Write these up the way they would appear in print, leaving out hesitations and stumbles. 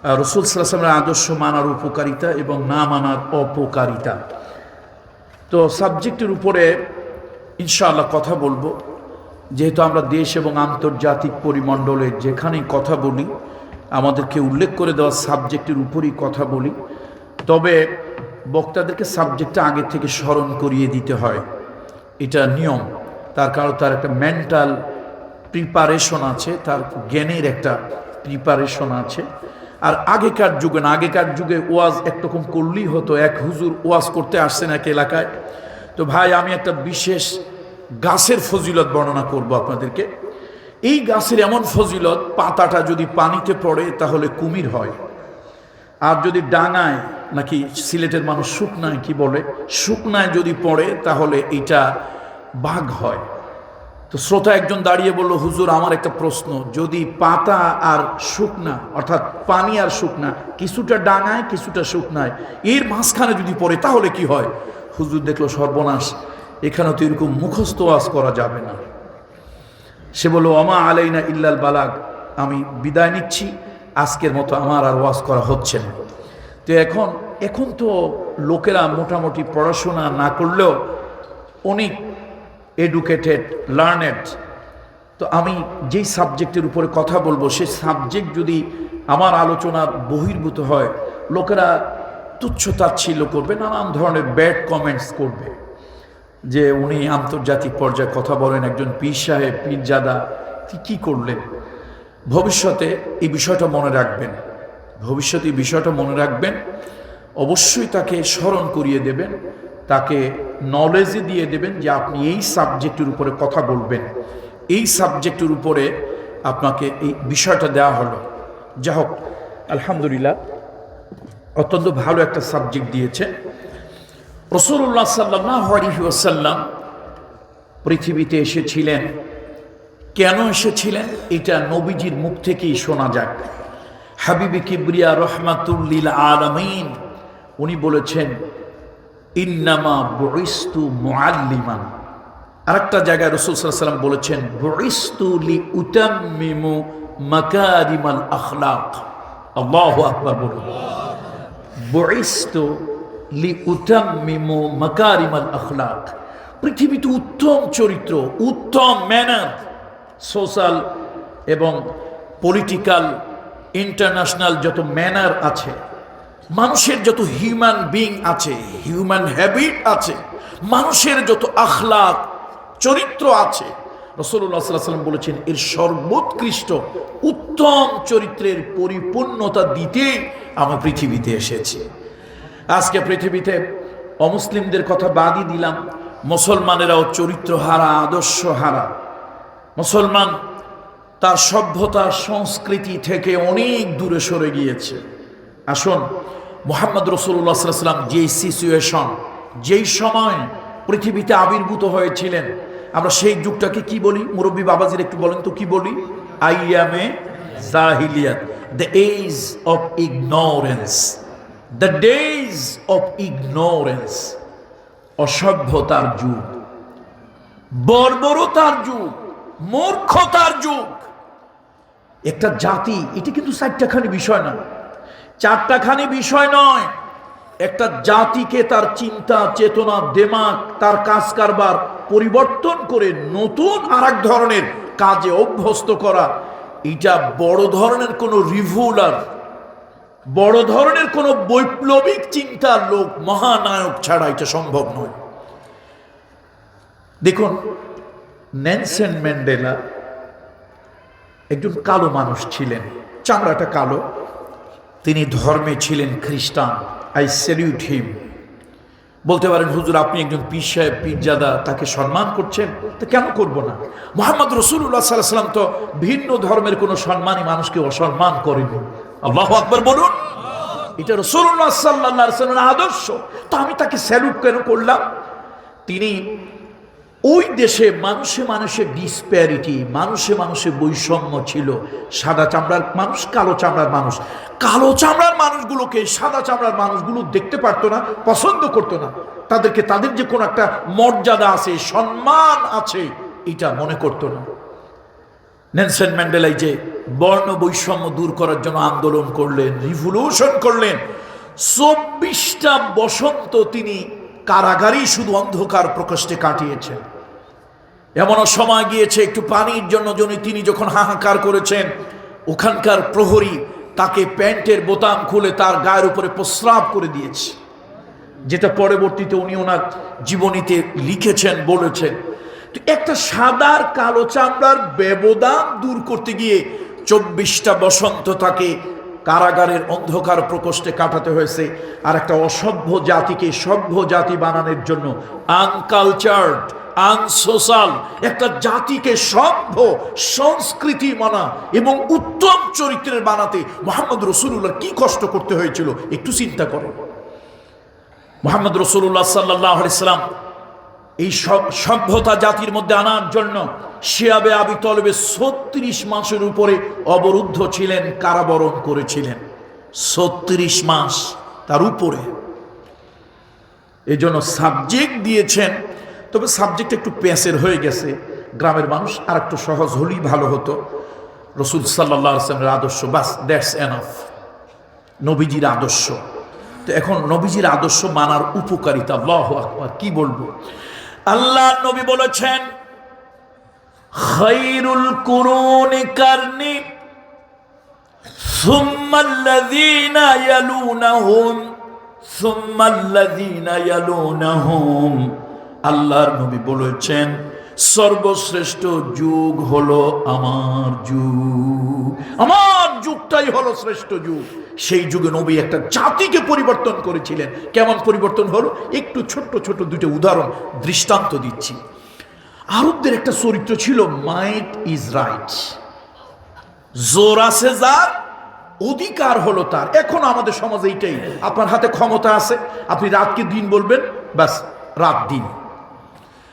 রাসূল সাল্লাল্লাহু আলাইহি ওয়াসাল্লামের আদর্শ মানার উপকারিতা এবং না মানার অপকারিতা। তো সাবজেক্টের উপরে ইনশাআল্লাহ কথা বলবো, যেহেতু আমরা দেশ এবং আন্তর্জাতিক পরিমণ্ডলে যেখানেই কথা বলি আমাদেরকে উল্লেখ করে দেওয়া সাবজেক্টের উপরই কথা বলি। তবে বক্তাদেরকে সাবজেক্টটা আগে থেকে স্মরণ করিয়ে দিতে হয়, এটা নিয়ম। তার কারণ তার একটা মেন্টাল প্রিপারেশন আছে, তার জ্ঞানের একটা প্রিপারেশন আছে। আর আগেকার যুগে না, আগেকার যুগে ওয়াজ একরকম করলেই হতো, এক হুজুর ওয়াজ করতে আসছেন এক এলাকায়। তো ভাই আমি একটা বিশেষ গাছের ফজিলত বর্ণনা করব আপনাদেরকে। এই গাছের এমন ফজিলত, পাতাটা যদি পানিতে পড়ে তাহলে কুমির হয়, আর যদি ডাঙায়, নাকি সিলেটের মানুষ শুকনায় কি বলে, শুকনায় যদি পড়ে তাহলে এটা বাঘ হয়। তো শ্রোতা একজন দাঁড়িয়ে বলল, হুজুর আমার একটা প্রশ্ন, যদি পাতা আর শুকনা অর্থাৎ পানি আর শুকনা কিছুটা ডাঙায় কিছুটা শুকনায় এর মাঝখানে যদি পড়ে তাহলে কি হয়? হুজুর দেখলো সর্বনাশ, এখানে তো এরকম মুখস্থ ওয়াজ করা যাবে না। সে বলল, ওমা আলাইনা ইল্লাল বালাগ, আমি বিদায় নিচ্ছি, আজকের মতো আমার আর ওয়াজ করা হচ্ছে না। তো এখন তো লোকেরা মোটামুটি পড়াশোনা না করলেও অনেক এডুকেটেড, লার্নেড। তো আমি যেই সাবজেক্টের উপরে কথা বলবো সেই সাবজেক্ট যদি আমার আলোচনার বহির্ভূত হয়, লোকেরা তুচ্ছ-তাচ্ছিল্য করবে, নানান ধরনের ব্যাড কমেন্টস করবে, যে উনি আন্তর্জাতিক পর্যায়ে কথা বলেন, একজন পীর সাহেব, পীরজাদা, কি করলেন। ভবিষ্যতে এই বিষয়টা মনে রাখবেন, ভবিষ্যতে এই বিষয়টা মনে রাখবেন। অবশ্যই তাকে স্মরণ করিয়ে দেবেন, তাকে নলেজে দিয়ে দেবেন যে আপনি এই সাবজেক্টের উপরে কথা বলবেন, এই সাবজেক্টের উপরে আপনাকে এই বিষয়টা দেওয়া হলো। যা হোক, আলহামদুলিল্লাহ অত্যন্ত ভালো একটা সাবজেক্ট দিয়েছে। রাসূলুল্লাহ সাল্লাল্লাহু আলাইহি ওয়াসাল্লাম পৃথিবীতে এসেছিলেন, কেন এসেছিলেন এটা নবীজির মুখ থেকেই শোনা যায়। হাবিবে কিবরিয়া রহমাতুল লিল আলামিন উনি বলেছেন, ইন্নামা বুইস্তু মুআল্লিমান। আরেকটা জায়গায় রাসূল সাল্লাল্লাহু আলাইহি ওয়াসাল্লাম বলেছেন, বুইস্তু লিউতাম্মিমু মাকারিমাল আখলাক। আল্লাহু আকবার বলুন। বুইস্তু লিউতাম্মিমু মাকারিমাল আখলাক। পৃথিবীতে উত্তম চরিত্র, উত্তম ম্যানার, সোশ্যাল এবং পলিটিক্যাল ইন্টারন্যাশনাল যত ম্যানার আছে, মানুষের যত হিউম্যান বিং আছে, হিউম্যান হ্যাবিট আছে, মানুষের যত আখলাক চরিত্র আছে, রাসূলুল্লাহ সাল্লাল্লাহু আলাইহি ওয়াসাল্লাম বলেছেন এর সর্বোৎকৃষ্ট উত্তম চরিত্রের পরিপূর্ণতা দিতে আমি পৃথিবীতে এসেছি। আজকে পৃথিবীতে অমুসলিমদের কথা বাদই দিলাম, মুসলমানেরাও চরিত্র হারা, আদর্শ হারা। মুসলমান তার সভ্যতা সংস্কৃতি থেকে অনেক দূরে সরে গিয়েছে। আসুন, মুহাম্মদ রাসূলুল্লাহ সাল্লাল্লাহু আলাইহি ওয়াসাল্লাম যেই সিচুয়েশন, যেই সময় পৃথিবীতে আবির্ভূত হয়েছিলেন, আমরা সেই যুগটাকে কি বলি? মুরব্বী বাবাজির একটু বলেন তো কি বলি? আইয়ামে জাহিলিয়াত, the age of ignorance, the days of ignorance, অসভ্যতার যুগ, বর্বরতার যুগ, মূর্খতার যুগ। একটা জাতি, এটি কিন্তু চারটাখানি বিষয় না, চারটাখানি বিষয় নয়। একটা জাতিকে তার চিন্তা চেতনা, দেমাগ, তার কাজ কারবার পরিবর্তন করে নতুন আর এক ধরনের কাজে অভ্যস্ত করা, এটা বড় ধরনের কোনো রিভুলার, বড় ধরনের কোনো বৈপ্লবিক চিন্তার লোক, মহানায়ক ছাড়া এটা সম্ভব নয়। দেখুন, নেলসন ম্যান্ডেলা একজন কালো মানুষ ছিলেন, চামড়াটা কালো, তিনি ধর্মে ছিলেন খ্রিস্টান। আই স্যালিউট হিম। বলতে পারেন, হুজুর আপনি একজন পীর সাহেব, পীরজাদা, তাকে সম্মান করছেন, তো কেন করব না? মুহাম্মদ রাসূলুল্লাহ সাল্লাল্লাহু আলাইহি ওয়াসাল্লাম তো ভিন্ন ধর্মের কোনো সম্মানী মানুষকে অসম্মান করেনি। আল্লাহু আকবার বলুন। এটা রাসূলুল্লাহ সাল্লাল্লাহু আলাইহি ওয়াসাল্লামের আদর্শ, তো আমি তাকে স্যালুট কেন করলাম? তিনি ওই দেশে মানুষে মানুষে ডিসপ্যারিটি, মানুষে মানুষে বৈষম্য ছিল। সাদা চামড়ার মানুষ, কালো চামড়ার মানুষ, কালো চামড়ার মানুষগুলোকে সাদা চামড়ার মানুষগুলো দেখতে পারতো না, পছন্দ করতো না, তাদেরকে তাদের যে কোনো একটা মর্যাদা আছে, সম্মান আছে, এটা মনে করতো না। নেলসন ম্যান্ডেলা যে বর্ণ বৈষম্য দূর করার জন্য আন্দোলন করলেন, রিভলিউশন করলেন। 24টা বসন্ত তিনি কারাগারেই শুধু অন্ধকার প্রকোষ্ঠে কাটিয়েছেন। এমনও সময় গিয়েছে একটু পানির জন্য তিনি যখন হাহাকার করেছেন, ওখানকার প্রহরী তাকে প্যান্টের বোতাম খুলে তার গায়ের উপরে প্রস্রাব করে দিয়েছে, যেটা পরবর্তীতে উনি ওনার জীবনীতে লিখেছেন, বলেছেন। তো একটা সাদার কালো চামড়ার ব্যবধান দূর করতে গিয়ে 24টা বসন্ত তাকে কারাগারের অন্ধকার প্রকোষ্ঠে কাটাতে হয়েছে। আর একটা অসভ্য জাতিকে সভ্য জাতি বানানোর জন্য, আনকালচার্ড, আনসোশ্যাল একটা জাতিকে সভ্য সংস্কৃতি মানা এবং উত্তম চরিত্রের বানাতে মুহাম্মদ রাসূলুল্লাহ কি কষ্ট করতে হয়েছিল একটু চিন্তা করেন। মুহাম্মদ রাসূলুল্লাহ সাল্লাল্লাহু আলাইহি সাল্লাম এই সভ্যতা জাতির মধ্যে আনার জন্য শিয়াবে আবি তলেবে 36 মাসের উপরে অবরুদ্ধ ছিলেন, কারাবরণ করেছিলেন 36 মাস তার উপরে। এই জন্য সাবজেক্ট দিয়েছেন, তবে সাবজেক্ট একটু প্যাসের হয়ে গেছে। গ্রামের মানুষ আর একটু সহজ হলেই ভালো হতো। রাসূল সাল্লাল্লাহু আলাইহি ওয়াসাল্লামের আদর্শ, বাস, দ্যাটস এনাফ। নবীজির আদর্শ। তো এখন নবীজির আদর্শ মানার উপকারিতা, আল্লাহু আকবার, কি বলবো। আল্লাহ নবী বলেছেন, খায়রুল কুরুনি কারনি সুম্মাল্লাযীনা ইয়ালুনাহুম সুম্মাল্লাযীনা ইয়ালুনাহুম। আল্লাহর নবী বলেছেন, সর্বশ্রেষ্ঠ যুগ হলো আমার যুগ, আমার যুগটাই হলো শ্রেষ্ঠ যুগ। সেই যুগে নবী একটা জাতিকে পরিবর্তন করেছিলেন। কেমন পরিবর্তন হলো একটু ছোট্ট ছোট দুটো উদাহরণ দৃষ্টান্ত দিচ্ছি। আরবদের একটা চরিত্র ছিল, মাইট ইজ রাইট, জোর আছে যার, অধিকার হলো তার। এখন আমাদের সমাজে এইটাই, আপনার হাতে ক্ষমতা আছে, আপনি রাতকে দিন বলবেন, ব্যাস রাত দিন।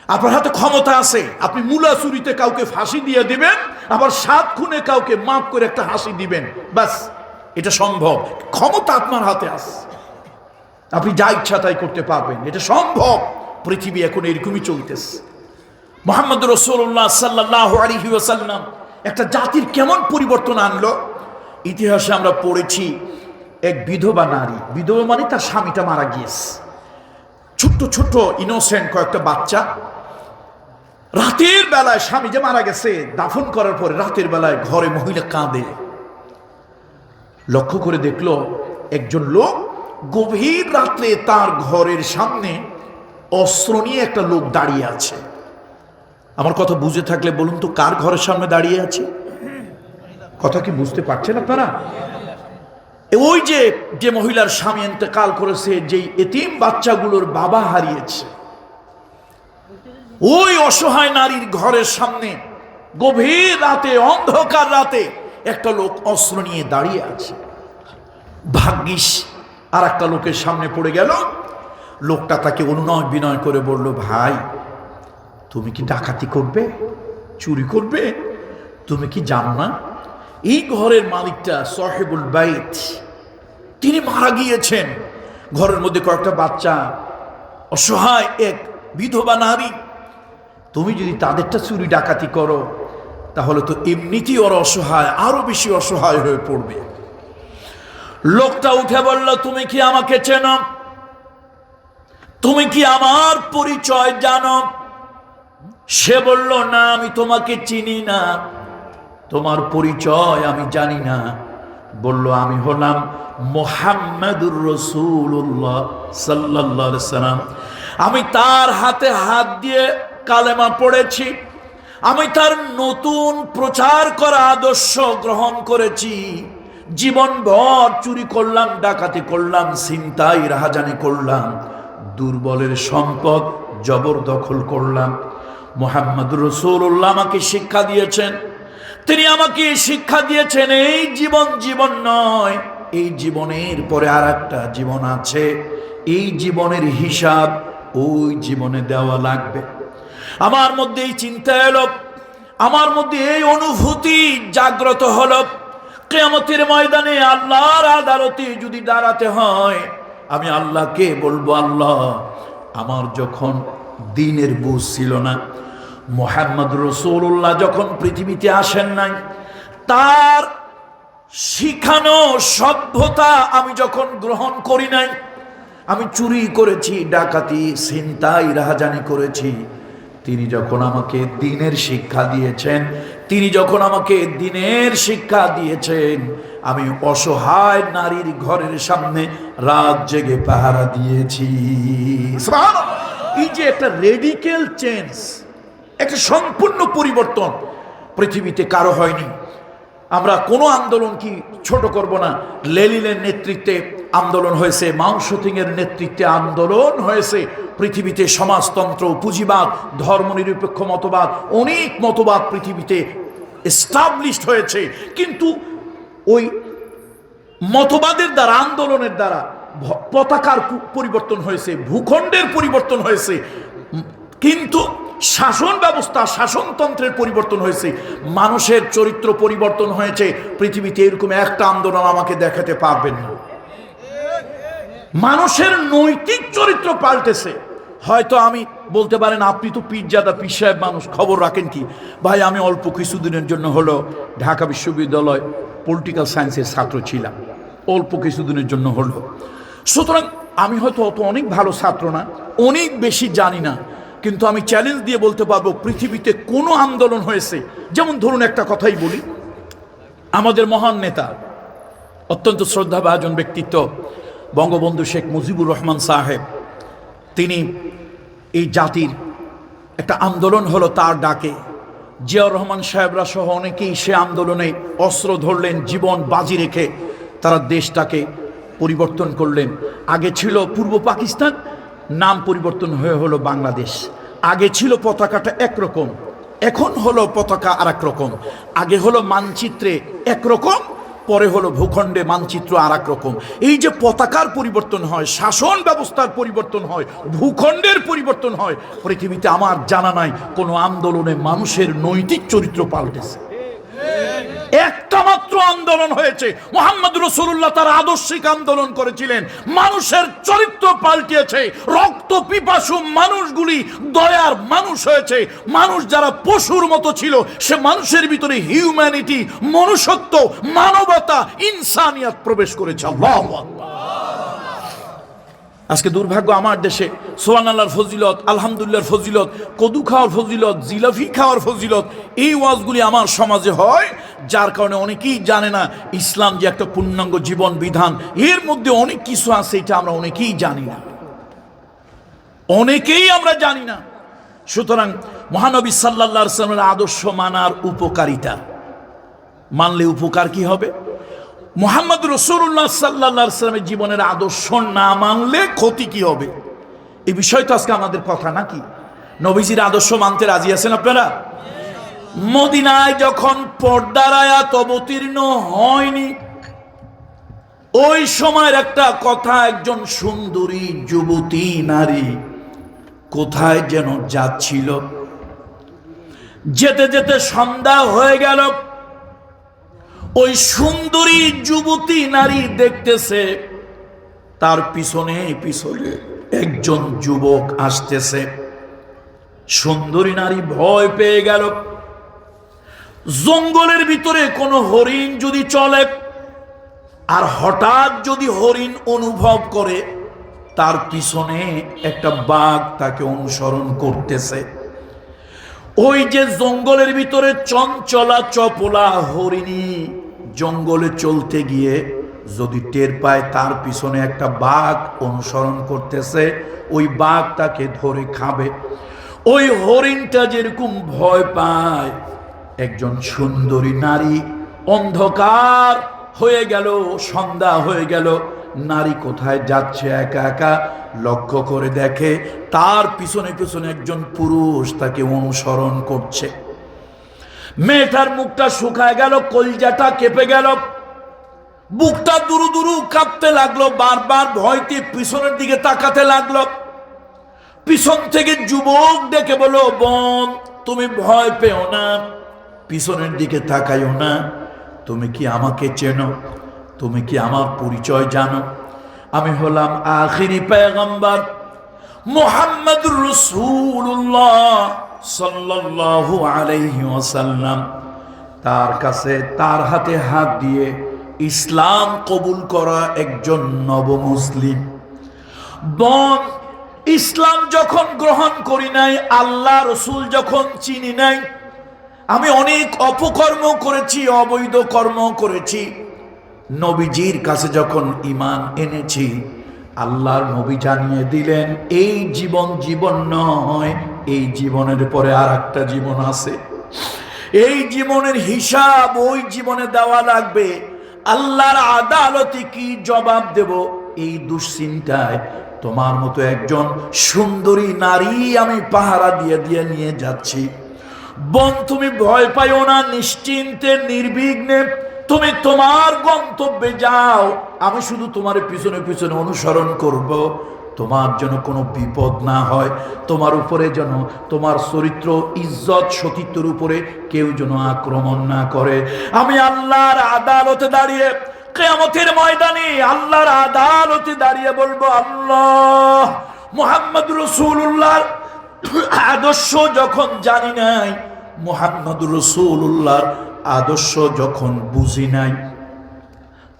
আপনার হাতে ক্ষমতা আছে, আপনি মূলা চুরিতে কাউকে ফাঁসি দিয়ে দিবেন, আবার 7 খুনে কাউকে মাফ করে একটা হাসি দিবেন, ব্যাস এটা সম্ভব। ক্ষমতা আপনার হাতে আছে, আপনি যা ইচ্ছা তাই করতে পারবেন, এটা সম্ভব। পৃথিবী এখন এরকমই চলতেছে। মুহাম্মদ রাসূলুল্লাহ সাল্লাল্লাহু আলাইহি ওয়াসাল্লাম একটা জাতির কেমন পরিবর্তন আনলো। ইতিহাসে আমরা পড়েছি, এক বিধবা নারী, বিধবা মানে তার স্বামীটা মারা গিয়েছে, ছোট্ট ছোট্ট ইনোসেন্ট কয়েকটা বাচ্চা। রাতের বেলায় স্বামী যে মারা গেছে, দাফন করার পরে রাতের বেলায় ঘরে মহিলা কাঁদে। লক্ষ্য করে দেখলো একজন লোক গভীর রাত্রে তার ঘরের সামনে অস্ত্র নিয়ে একটা লোক দাঁড়িয়ে আছে। আমার কথা বুঝে থাকলে বলুন তো, কার ঘরের সামনে দাঁড়িয়ে আছে? কথা কি বুঝতে পারছেন আপনারা? ওই যে মহিলার স্বামী ইন্তেকাল করেছে, যেই এতিম বাচ্চাগুলোর বাবা হারিয়েছে, ওই অসহায় নারীর ঘরের সামনে গভীর রাতে, অন্ধকার রাতে একটা লোক অস্ত্র নিয়ে দাঁড়িয়ে আছে। ভাগ্যিস আর একটা লোকের সামনে পড়ে গেল। লোকটা তাকে অনুনয় বিনয় করে বলল, ভাই তুমি কি ডাকাতি করবে, চুরি করবে? তুমি কি জানো না এই ঘরের মালিকটা সাহেবুল বাইত, তিনি মারা গিয়েছেন। ঘরের মধ্যে কয়েকটা বাচ্চা, অসহায় এক বিধবা নারী, তুমি যদি তাদেরটা চুরি ডাকাতি করো তাহলে তো এমনিতেই ওরা অসহায়, আরো বেশি অসহায় হয়ে পড়বে। লোকটা উঠে বলল, তুমি কি আমাকে চেনো? তুমি কি আমার পরিচয় জানো? সে বলল, না, আমি তোমাকে চিনি না, তোমার পরিচয় আমি জানি না। বলল, আমি হলাম মুহাম্মাদুর রাসূলুল্লাহ সাল্লাল্লাহু আলাইহি সাল্লাম। আমি তার হাতে হাত দিয়ে কালেমা পড়েছি, আমি তার নতুন প্রচার করা আদর্শ গ্রহণ করেছি। জীবনভর চুরি করলাম, ডাকাতি করলাম, ছিনতাই রাহাজানি করলাম, দুর্বলের সম্পদ জবরদখল করলাম। মুহাম্মাদুর রাসূলুল্লাহ আমাকে শিক্ষা দিয়েছেন, তিনি আমাকে শিক্ষা দিয়েছেন এই জীবন নয়, এই জীবনের পরে আর একটা জীবন আছে, এই জীবনের হিসাব ওই জীবনে দেওয়া লাগবে। আমার মধ্যে এই চিন্তা এলো, আমার মধ্যে এই অনুভূতি জাগ্রত হলো, কিয়ামতের ময়দানে আল্লাহর আদালতে যদি দাঁড়াতে হয়, আমি আল্লাহকে বলবো, আল্লাহ আমার যখন দ্বীনের বুঝ ছিল না, মুহাম্মদ রাসূলুল্লাহ যখন পৃথিবীতে আসেন নাই, তার শিখানো সভ্যতা আমি যখন গ্রহণ করি নাই, আমি চুরি করেছি, ডাকাতি, ছিনতাই, রাহাজানি করেছি, তিনি যখন আমাকে দ্বীনের শিক্ষা দিয়েছেন, তিনি যখন আমাকে দ্বীনের শিক্ষা দিয়েছেন, আমি অসহায় নারীর ঘরের সামনে রাত জেগে পাহারা দিয়েছি। এই যে একটা রেডিক্যাল চেঞ্জ, একটা সম্পূর্ণ পরিবর্তন পৃথিবীতে কারো হয়নি। আমরা কোনো আন্দোলন কি ছোট করব না। লেনিনের নেতৃত্বে আন্দোলন হয়েছে, মাও সেতুং এর নেতৃত্বে আন্দোলন হয়েছে। পৃথিবীতে সমাজতন্ত্র, পুঁজিবাদ, ধর্মনিরপেক্ষ মতবাদ, অনেক মতবাদ পৃথিবীতে এস্টাবলিশড হয়েছে। কিন্তু ওই মতবাদের দ্বারা, আন্দোলনের দ্বারা পতাকার পরিবর্তন হয়েছে, ভূখণ্ডের পরিবর্তন হয়েছে, কিন্তু শাসন ব্যবস্থা, শাসনতন্ত্রের পরিবর্তন হয়েছে, মানুষের চরিত্র পরিবর্তন হয়েছে। পৃথিবীতে এরকম একটা আন্দোলন আমাকে দেখাতে পারবেন না। মানুষের নৈতিক চরিত্র পাল্টেছে। হয়তো আমি বলতে পারেন, আপনি তো পীরজাদা, পীর সাহেব মানুষ, খবর রাখেন কি? ভাই, আমি অল্প কিছুদিনের জন্য হলো ঢাকা বিশ্ববিদ্যালয় পলিটিক্যাল সায়েন্সের ছাত্র ছিলাম, অল্প কিছুদিনের জন্য হলো। সুতরাং আমি হয়তো অত অনেক ভালো ছাত্র না, অনেক বেশি জানি না, কিন্তু আমি চ্যালেঞ্জ দিয়ে বলতে পারবো পৃথিবীতে কোনো আন্দোলন হয়েছে, যেমন ধরুন একটা কথাই বলি, আমাদের মহান নেতা, অত্যন্ত শ্রদ্ধাভাজন ব্যক্তিত্ব বঙ্গবন্ধু শেখ মুজিবুর রহমান সাহেব, তিনি এই জাতির একটা আন্দোলন হলো তার ডাকে, জিয়াউর রহমান সাহেবরা সহ অনেকেই সে আন্দোলনে অস্ত্র ধরলেন, জীবন বাজি রেখে তারা দেশটাকে পরিবর্তন করলেন। আগে ছিল পূর্ব পাকিস্তান, নাম পরিবর্তন হয়ে হলো বাংলাদেশ। আগে ছিল পতাকাটা একরকম, এখন হলো পতাকা আর এক রকম। আগে হলো মানচিত্রে একরকম, পরে হলো ভূখণ্ডে মানচিত্র আর এক রকম। এই যে পতাকার পরিবর্তন হয়, শাসন ব্যবস্থার পরিবর্তন হয়, ভূখণ্ডের পরিবর্তন হয়, পৃথিবীতে আমার জানা নাই কোনো আন্দোলনে মানুষের নৈতিক চরিত্র পাল্টেছে। একটা মাত্র আন্দোলন হয়েছে, মুহাম্মদ রাসূলুল্লাহ তার আদর্শিক আন্দোলন করেছিলেন, মানুষের চরিত্র পাল্টিয়েছে। রক্ত পিপাসু মানুষগুলি দয়ার মানুষ হয়েছে। মানুষ যারা পশুর মতো ছিল, সে মানুষের ভিতরে হিউম্যানিটি, মনুষ্যত্ব, মানবতা, ইনসানিয়াত প্রবেশ করেছে। আল্লাহু আকবার। আজকে দুর্ভাগ্য, আমার দেশে সুবহানাল্লাহর ফজিলত, আলহামদুলিল্লাহর ফজিলত, কদু খাওয়ার ফজিলত, জিলাফি খাওয়ার ফজিলত, এই ওয়াজগুলি আমার সমাজে হয়, যার কারণে অনেকেই জানে না ইসলাম যে একটা পূর্ণাঙ্গ জীবন বিধান। এর মধ্যে অনেক কিছু আছে, এটা আমরা অনেকেই জানি না, অনেকেই আমরা জানি না। সুতরাং মহানবী সাল্লাল্লাহু আলাইহি ওয়াসাল্লামের আদর্শ মানার উপকারিতা, মানলে উপকার কি হবে? মুহাম্মদ রাসূলুল্লাহ সাল্লাল্লাহু আলাইহি ওয়াসাল্লামের জীবনের আদর্শ না মানলে ক্ষতি কি হবে? এই বিষয় তো আজকে আমাদের কথা নাকি? নবীজির আদর্শ মানতে রাজি আছেন আপনারা? মদিনায় যখন পর্দার আয়াত অবতীর্ণ হয়নি, ওই সময়ের একটা কথা, একজন সুন্দরী যুবতী নারী কোথায় যেন যাচ্ছিল, যেতে যেতে সন্ধ্যা হয়ে গেল। ওই সুন্দরী যুবতী নারী দেখতেছে তার পিছনে পিছনে একজন যুবক আসতেছে। সুন্দরী নারী ভয় পেয়ে গেল। জঙ্গলের ভিতরে কোনো হরিণ যদি চলে, আর হঠাৎ যদি হরিণ অনুভব করে তার পিছনে একটা বাঘ তাকে অনুসরণ করতেছে, ওই যে জঙ্গলের ভিতরে চঞ্চলা চপলা হরিণী জঙ্গলে চলতে গিয়ে যদি টের পায় তার পিছনে একটা বাঘ অনুসরণ করতেছে, ওই বাঘ তাকে ধরে খাবে। ওই হরিণটা যেরকম ভয় পায়, একজন সুন্দরী নারী, অন্ধকার হয়ে গেল, সন্ধ্যা হয়ে গেল, নারী কোথায় যাচ্ছে একা একা, লক্ষ্য করে দেখে তার পিছনে পিছনে একজন পুরুষ তাকে অনুসরণ করছে। মেয়েটার মুখটা শুকায় গেল, কলজাটা কেঁপে গেল, বুকটা দুরু দুরু কাঁপতে লাগলো, বারবার ভয়তে পিছনের দিকে তাকাতে লাগলো। পিছন থেকে যুবক ডেকে বলল, বোন তুমি ভয় পেও না, পিছনের দিকে তাকাইও না, তুমি কি আমাকে চেনো? তুমি কি আমার পরিচয় জানো? আমি হলাম আখিরি পয়গম্বর মুহাম্মদুর রাসূলুল্লাহ সাল্লাল্লাহু আলাইহি ওয়াসাল্লাম। তার কাছে তার হাতে হাত দিয়ে ইসলাম কবুল করা একজন নবমুসলিম। বোন, ইসলাম যখন গ্রহণ করি নাই, আল্লাহ রসুল যখন চিনি নাই, আমি অনেক অপকর্ম করেছি, অবৈধ কর্ম করেছি। নবীজির কাছে যখন ঈমান এনেছি, আল্লাহর নবী জানিয়ে দিলেন এই জীবন জীবন নয়, এই জীবনের পরে আর একটা জীবন আছে। এই জীবনের হিসাব ওই জীবনে দেওয়া লাগবে। আল্লাহর আদালতে কি জবাব দেব, এই দুশ্চিন্তায় তোমার মতো একজন সুন্দরী নারী আমি পাহারা দিয়ে দিয়ে নিয়ে যাচ্ছি। বোন, তুমি ভয় পাইও না, নিশ্চিন্তে নির্বিঘ্নে তুমি তোমার গন্তব্যে যাও। আমি শুধু তোমার পিছনে পিছনে অনুসরণ করব, তোমার যেন কোনো বিপদ না হয়, তোমার উপরে যেন তোমার চরিত্র, ইজ্জত, সতীত্বের উপরে কেউ যেন আক্রমণ না করে। আমি আল্লাহর আদালতে দাঁড়িয়ে, কিয়ামতের ময়দানে আল্লাহর আদালতে দাঁড়িয়ে বলবো, আল্লাহ, মুহাম্মদ রাসূলুল্লাহর আদর্শ যখন জানি নাই, মুহাম্মদ রাসূলুল্লাহর আদর্শ যখন বুঝি নাই,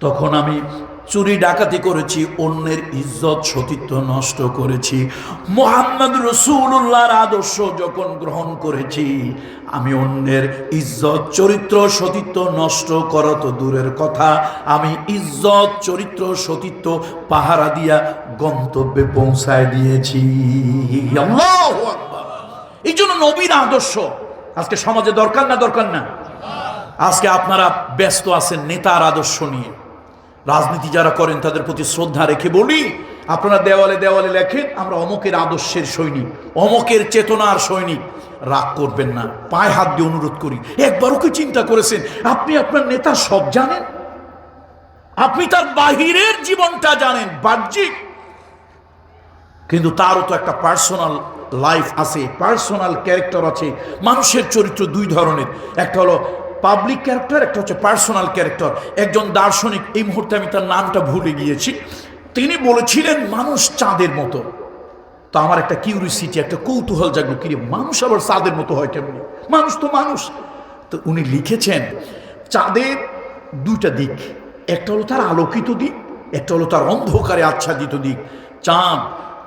তখন আমি চুরি ডাকাতি করেছি, অন্যের ইজ্জত সতীত্ব নষ্ট করেছি। মুহাম্মদ রাসূলুল্লাহর আদর্শ যখন গ্রহণ করেছি, আমি অন্যের ইজ্জত চরিত্র সতীত্ব নষ্ট করা তো দূরের কথা, আমি ইজ্জত চরিত্র সতীত্ব পাহারা দিয়া গন্তব্যে পৌঁছায় দিয়েছি। আল্লাহু আকবার। এই জন্য নবীর আদর্শ আজকে সমাজে দরকার না দরকার না? আজকে আপনারা ব্যস্ত আছেন নেতার আদর্শ নিয়ে। রাজনীতি যারা করেন তাদের প্রতি শ্রদ্ধা রেখে বলি, আপনারা দেওয়ালে দেওয়ালে লেখেন আমরা অমকের আদর্শের সৈনিক, অমকের চেতনার সৈনিক। রাগ করবেন না, পায়ে হাত দিয়ে অনুরোধ করি, একবারও কি চিন্তা করেছেন আপনি আপনার নেতা সব জানেন? আপনি তার বাহিরের জীবনটা জানেন, বাহ্যিক, কিন্তু তারও তো একটা পার্সোনাল লাইফ আছে, পার্সোনাল ক্যারেক্টার আছে। মানুষের চরিত্র দুই ধরনের, একটা হলো পাবলিক ক্যারেক্টার, একটা হচ্ছে পার্সোনাল ক্যারেক্টার। একজন দার্শনিক, এই মুহূর্তে আমি তার নামটা ভুলে গিয়েছি, তিনি বলেছিলেন মানুষ চাঁদের মতো। তো আমার একটা কিউরিসিটি, একটা কৌতূহল জাগলো, কি রে, মানুষ আবার চাঁদের মতো হয় কেমনি? মানুষ তো মানুষ। তো উনি লিখেছেন চাঁদের দুইটা দিক, একটা হলো তার আলোকিত দিক, একটা হলো তার অন্ধকারে আচ্ছাদিত দিক। চাঁদ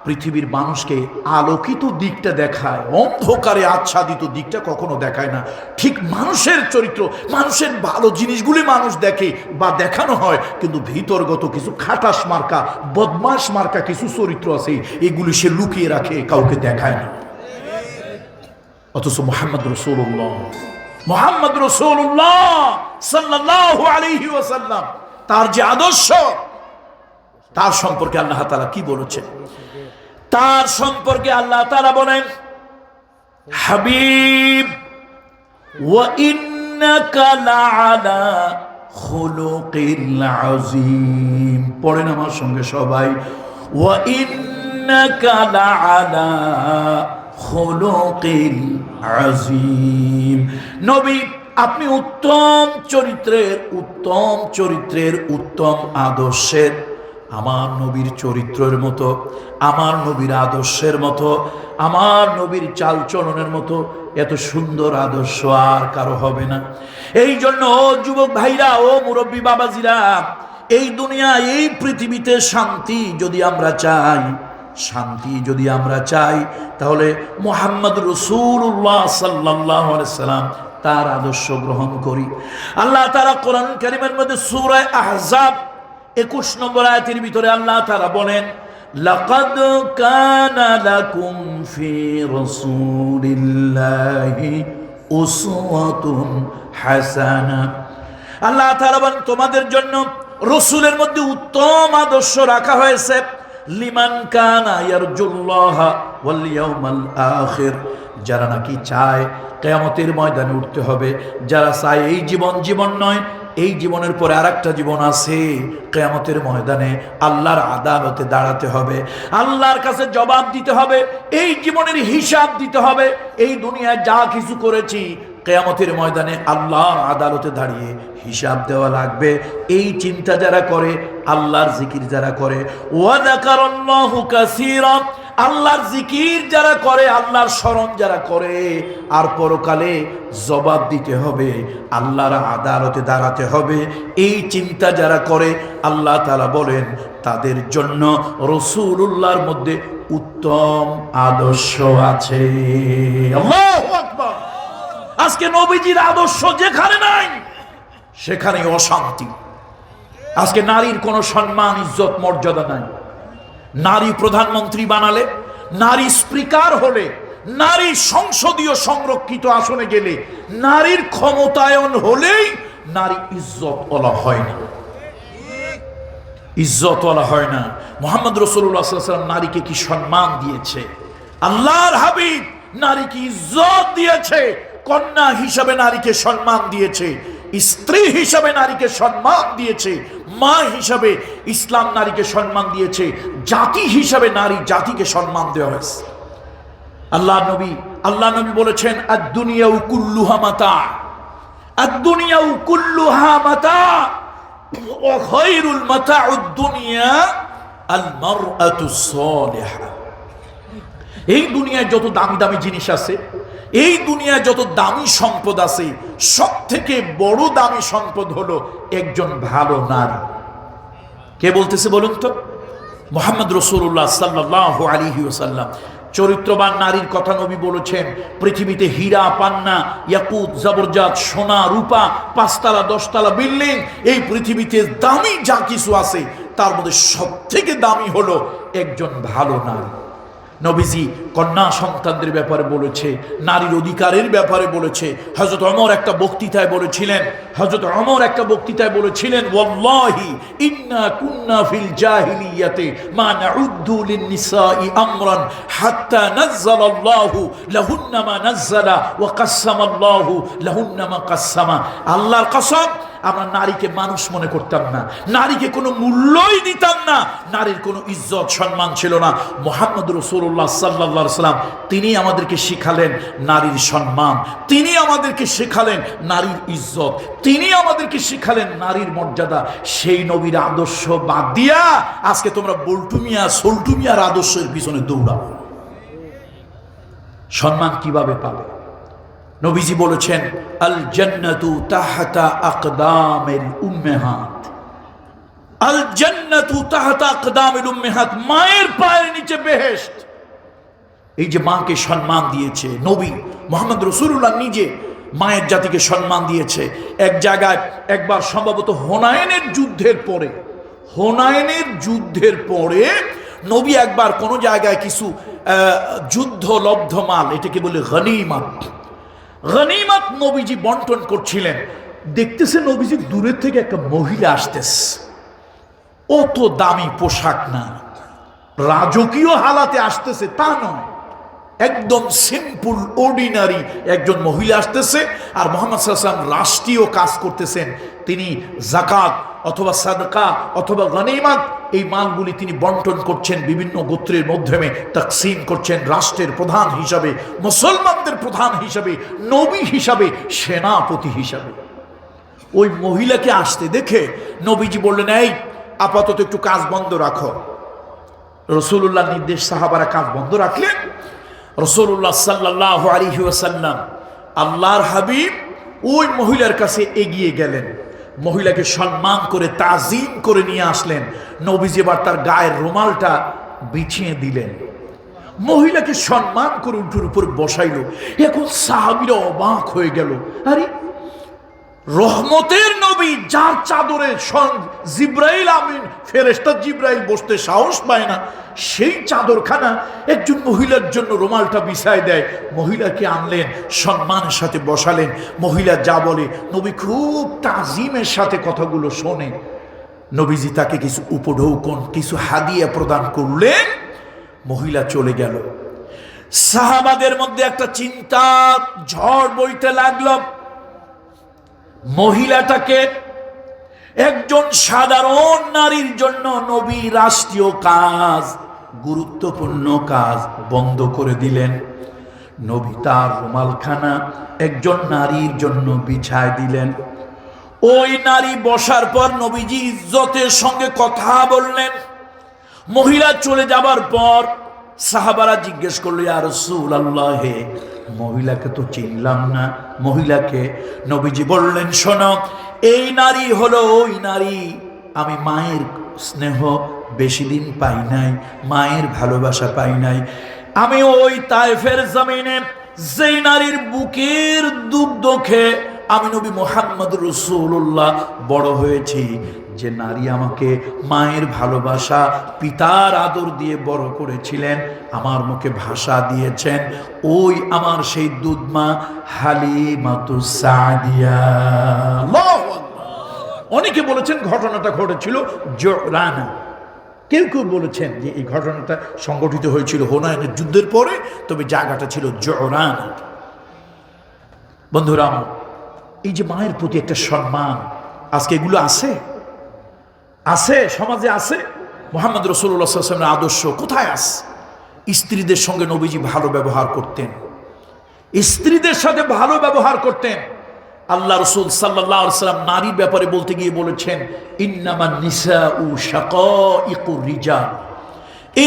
পৃথিবীর মানুষকে আলোকিত দিকটা দেখায়, অন্ধকারে আচ্ছাদিত দিকটা কখনো দেখায় না। ঠিক মানুষের চরিত্র, মানুষের ভালো জিনিসগুলি মানুষ দেখে বা দেখানো হয়, কিন্তু ভিতরগত কিছু খাটাস মার্কা, বদমাস মার্কা কিছু চরিত্র আছে, এগুলি সে লুকিয়ে রাখে, কাউকে দেখায় না। অথচ মুহাম্মদ রাসূলুল্লাহ, মুহাম্মদ রাসূলুল্লাহ সাল্লাল্লাহু আলাইহি ওয়াসাল্লাম, তার যে আদর্শ, তার সম্পর্কে আল্লাহ তাআলা কি বলেছেন? তার সম্পর্কে আল্লাহ তাআলা বলেন, হাবিব ওয়া ইন্নাকা লাআলা খুলুকিল আযীম। পড়েন আমার সঙ্গে সবাই, ওয়া ইন্নাকা লাআলা খুলুকিল আযীম। নবী, আপনি উত্তম চরিত্রের উত্তম আদর্শের, আমার নবীর চরিত্রের মতো, আমার নবীর আদর্শের মতো, আমার নবীর চালচলনের মতো এত সুন্দর আদর্শ আর কারো হবে না। এই জন্য যুবক ভাইরা ও মুরব্বী বাবাজিরা, এই দুনিয়া, এই পৃথিবীতে শান্তি যদি আমরা চাই, তাহলে মুহাম্মদ রাসূলুল্লাহ সাল্লাল্লাহু আলাইহি সাল্লাম তার আদর্শ গ্রহণ করি। আল্লাহ তাআলা কোরআন কারীমের মধ্যে সূরা আহজাব 21 নম্বর আয়াতের ভিতরে আল্লাহ তাআলা বলেন, লাকাদ কানা লাকুম ফি রাসূলিল্লাহি উসওয়াতুন হাসানাহ। আল্লাহ তাআলা বলেন, তোমাদের জন্য রাসূলের মধ্যে উত্তম আদর্শ রাখা হয়েছে, লিমান কানা ইয়ারজুল্লাহ ওয়াল ইয়াউমাল আখির, যারা নাকি চায় কিয়ামতের ময়দানে উঠতে হবে, যারা চায় এই জীবন নয়, এই জীবনের পরে আরেকটা জীবন আছে, কিয়ামতের ময়দানে আল্লাহর আদালতে দাঁড়াতে হবে, আল্লাহর কাছে জবাব দিতে হবে, এই জীবনের হিসাব দিতে হবে। এই দুনিয়ায় যা কিছু করেছি, কিয়ামতের ময়দানে আল্লাহর আদালতে দাঁড়িয়ে হিসাব দেওয়া লাগবে। এই চিন্তা যারা করে, আল্লাহর জিকির যারা করে, ওয়া যাকারাল্লাহু কাসীরা, আল্লাহর জিকির যারা করে, আল্লাহর স্মরণ যারা করে, আর পরকালে জবাব দিতে হবে, আল্লাহর আদালতে দাঁড়াতে হবে, এই চিন্তা যারা করে, আল্লাহ তাআলা বলেন তাদের জন্য রাসূলুল্লাহর মধ্যে উত্তম আদর্শ আছে। আল্লাহু আকবার। আজকে নবীজির আদর্শ যেখানে নাই সেখানে অশান্তি। আজকে নারীর কোনো সম্মান, ইজ্জত, মর্যাদা নাই। নারী প্রধানমন্ত্রী বানালে, নারী স্পিকার হলে, নারী সংসদীয় সংরক্ষিত আসনে গেলে, নারীর ক্ষমতায়ন হলেই নারী ইজ্জতওয়ালা হয় না, ইজ্জতওয়ালা হয় না। মুহাম্মদ রাসূলুল্লাহ সাল্লাল্লাহু আলাইহি ওয়াসাল্লাম নারীকে কি সম্মান দিয়েছে, আল্লাহর হাবিব নারীকে ইজ্জত দিয়েছে, কন্যা হিসাবে নারীকে সম্মান দিয়েছে, স্ত্রী হিসাবে নারীকে সম্মান দিয়েছে, মা হিসাবে ইসলাম নারীকে সম্মান দিয়েছে, জাতি হিসাবে নারী জাতিকে সম্মান দেওয়া হয়েছে। আল্লাহ নবী বলেছেন আদ-দুনিয়াউ কুল্লুহা মাতা, আদ-দুনিয়াউ কুল্লুহা মাতা ওয়া খায়রুল মাতাউদ দুনিয়া আল মারআতুস সালিহা। এই দুনিয়ায় যত দামি দামি জিনিস আছে, এই দুনিয়ায় যত দামি সম্পদ আছে, সব থেকে বড় দামি সম্পদ হলো একজন ভালো নারী। কে বলতেছে বলুন তো? মুহাম্মদ রাসূলুল্লাহ সাল্লাল্লাহু আলাইহি ওয়াসাল্লাম। চরিত্রবান নারীর কথা নবী বলেছেন, পৃথিবীতে হীরা, পান্না, ইয়াকুত, জবরজাত, সোনা, রূপা, 5 তলা 10 তলা বিল্ডিং, এই পৃথিবীতে দামি যা কিছু আছে তার মধ্যে সব থেকে দামি হলো একজন ভালো নারী। নবীজি কন্যা সন্তানদের ব্যাপারে বলেছে, নারীর অধিকারের ব্যাপারে বলেছে। হযরত ওমর একটা বক্তৃতায় বলেছিলেন, ওয়াল্লাহি ইন্না কুন্না ফিল জাহিলিয়াতি মা নাউদ্দু লিন-নিসাই আমরান হাত্তা নাযালাল্লাহু লাহুন্না মা নাযালা ওয়া কাসসামাল্লাহু লাহুন্না মা কাসসামা। আল্লাহর কসম, আমরা নারীকে মানুষ মনে করতাম না, নারীকে কোনো মূল্যই দিতাম না, নারীর কোনো ইজ্জত সম্মান ছিল না। মুহাম্মদ রাসূলুল্লাহ সাল্লাল্লাহু আলাইহি ওয়াসাল্লাম তিনি আমাদেরকে শিখালেন নারীর সম্মান, তিনি আমাদেরকে শিখালেন নারীর ইজ্জত, তিনি আমাদেরকে শিখালেন নারীর মর্যাদা। সেই নবীর আদর্শ বাদ দিয়া আজকে তোমরা বল্টু মিয়া, সল্টু মিয়ার আদর্শের পিছনে দৌড়াও। সম্মান কিভাবে পাবে? নবীজি বলেছেন আল জান্নাতু তাহতা আকদামিল উম্মাহাত, আল জান্নাতু তাহতা আকদামিল উম্মাহাত, মায়ের পায়ের নিচে বেহেশত। এই যে মাকে সম্মান দিয়েছে নবী মুহাম্মদ রাসূলুল্লাহ, নিজে মায়ের জাতিকে সম্মান দিয়েছে। এক জায়গায় একবার সম্ভবত হুনাইনের যুদ্ধের পরে নবী একবার কোন জায়গায় কিছু যুদ্ধ লব্ধ মাল, এটাকে বলে গনিমত নবীজি বন্টন করছিলেন। দেখতেছে নবীজি দূরের থেকে একটা মহিলা আসতেছে, অত দামি পোশাক না, রাজকীয় হালাতে আসতেছে তা নয়, একদম সিম্পল অর্ডিনারি একজন মহিলা আসতেছে। আর মুহাম্মদ সাল্লাল্লাহু আলাইহি ওয়াসাল্লাম রাষ্ট্রীয় কাজ করতেছেন, তিনি যাকাত অথবা সাদকা অথবা গনিমত এই মালগুলি তিনি বন্টন করছেন, বিভিন্ন গোত্রের মাধ্যমে তাকসিম করছেন। রাষ্ট্রের প্রধান হিসাবে, মুসলমানদের প্রধান হিসাবে, নবী হিসাবে, সেনাপতি হিসাবে। ওই মহিলাকে আসতে দেখে নবীজি বললেন, এই আপাতত একটু কাজ বন্ধ রাখো। রাসূলুল্লাহর নির্দেশ, সাহাবারা কাজ বন্ধ রাখলেন। রাসূলুল্লাহ সাল্লাল্লাহু আলাইহি ওয়াসাল্লাম আল্লাহর হাবিব ওই মহিলার কাছে এগিয়ে গেলেন, মহিলাকে সম্মান করে তাজিম করে নিয়ে আসলেন। নবীজি এবার তার গায়ের রুমালটা বিছিয়ে দিলেন, মহিলাকে সম্মান করে উঠোর উপর বসাইল। এখন সাহাবীরা অবাক হয়ে গেল, আরে রহমতের নবী, যার চাদরে জিব্রাইল আমিন ফেরেশতা জিব্রাইল বসতে সাহস পায় না, সেই চাদরখানা একজন মহিলার জন্য রুমালটা বিছায় দেয়। মহিলাকে আনলেন, সম্মানের সাথে বসালেন। মহিলা যা বলে নবী খুব তাজিমের সাথে কথাগুলো শোনে। নবীজি তাকে কিছু উপঢৌকন, কিছু হাদিয়া প্রদান করলেন। মহিলা চলে গেল। সাহাবাদের মধ্যে একটা চিন্তা ঝড় বইতে লাগলো। মহিলাটাকে একজন সাধারণ নারীর জন্য নবী রাষ্ট্রীয় কাজ, গুরুত্বপূর্ণ কাজ বন্ধ করে দিলেন। নবী তার রুমালখানা একজন নারীর জন্য বিছায় দিলেন। ওই নারী বসার পর নবীজি ইজ্জতের সঙ্গে কথা বললেন। মহিলা চলে যাবার পর সাহাবারা জিজ্ঞেস করলো, ইয়া রাসূলুল্লাহ, হে মহিলাকে তো চিনলাম না, মহিলাকে? নবীজি বললেন, শোনো, এই নারী হলো ওই নারী, আমি মায়ের স্নেহ বেশি দিন পাই নাই, মায়ের ভালোবাসা পাই নাই। আমি ওই তায়েফের জমিনে যেই নারীর বুকের দুগ্ধ খেয়ে আমি নবী মুহাম্মদ রাসূলুল্লাহ বড় হয়েছি, যে নারী আমাকে মায়ের ভালোবাসা, পিতার আদর দিয়ে বড় করেছিলেন, আমার মুখে ভাষা দিয়েছেন, ওই আমার সেই দুধমা হালিমাতুস সাদিয়া। আল্লাহু আকবার। অনেকে বলেছেন ঘটনাটা ঘটেছিল জোরানা, কেউ কেউ বলেছেন যে এই ঘটনাটা সংগঠিত হয়েছিল হুনাইনের যুদ্ধের পরে, তবে জায়গাটা ছিল জোরানা। বন্ধুরা, এই যে মায়ের প্রতি একটা সম্মান, আজকে এগুলো আছে আছে সমাজে আছে? মুহাম্মদ রাসূলুল্লাহ সাল্লাল্লাহু আলাইহি ওয়াসাল্লামের আদর্শ কোথায় আছে? স্ত্রীদের সঙ্গে নবীজি ভালো ব্যবহার করতেন, স্ত্রীদের সাথে ভালো ব্যবহার করতেন। আল্লাহ রাসূল সাল্লাল্লাহু আলাইহি ওয়াসাল্লাম নারীর ব্যাপারে বলতে গিয়ে বলেছেন, ইন্নামান নিসাউ শাকাইকুর রিজাল,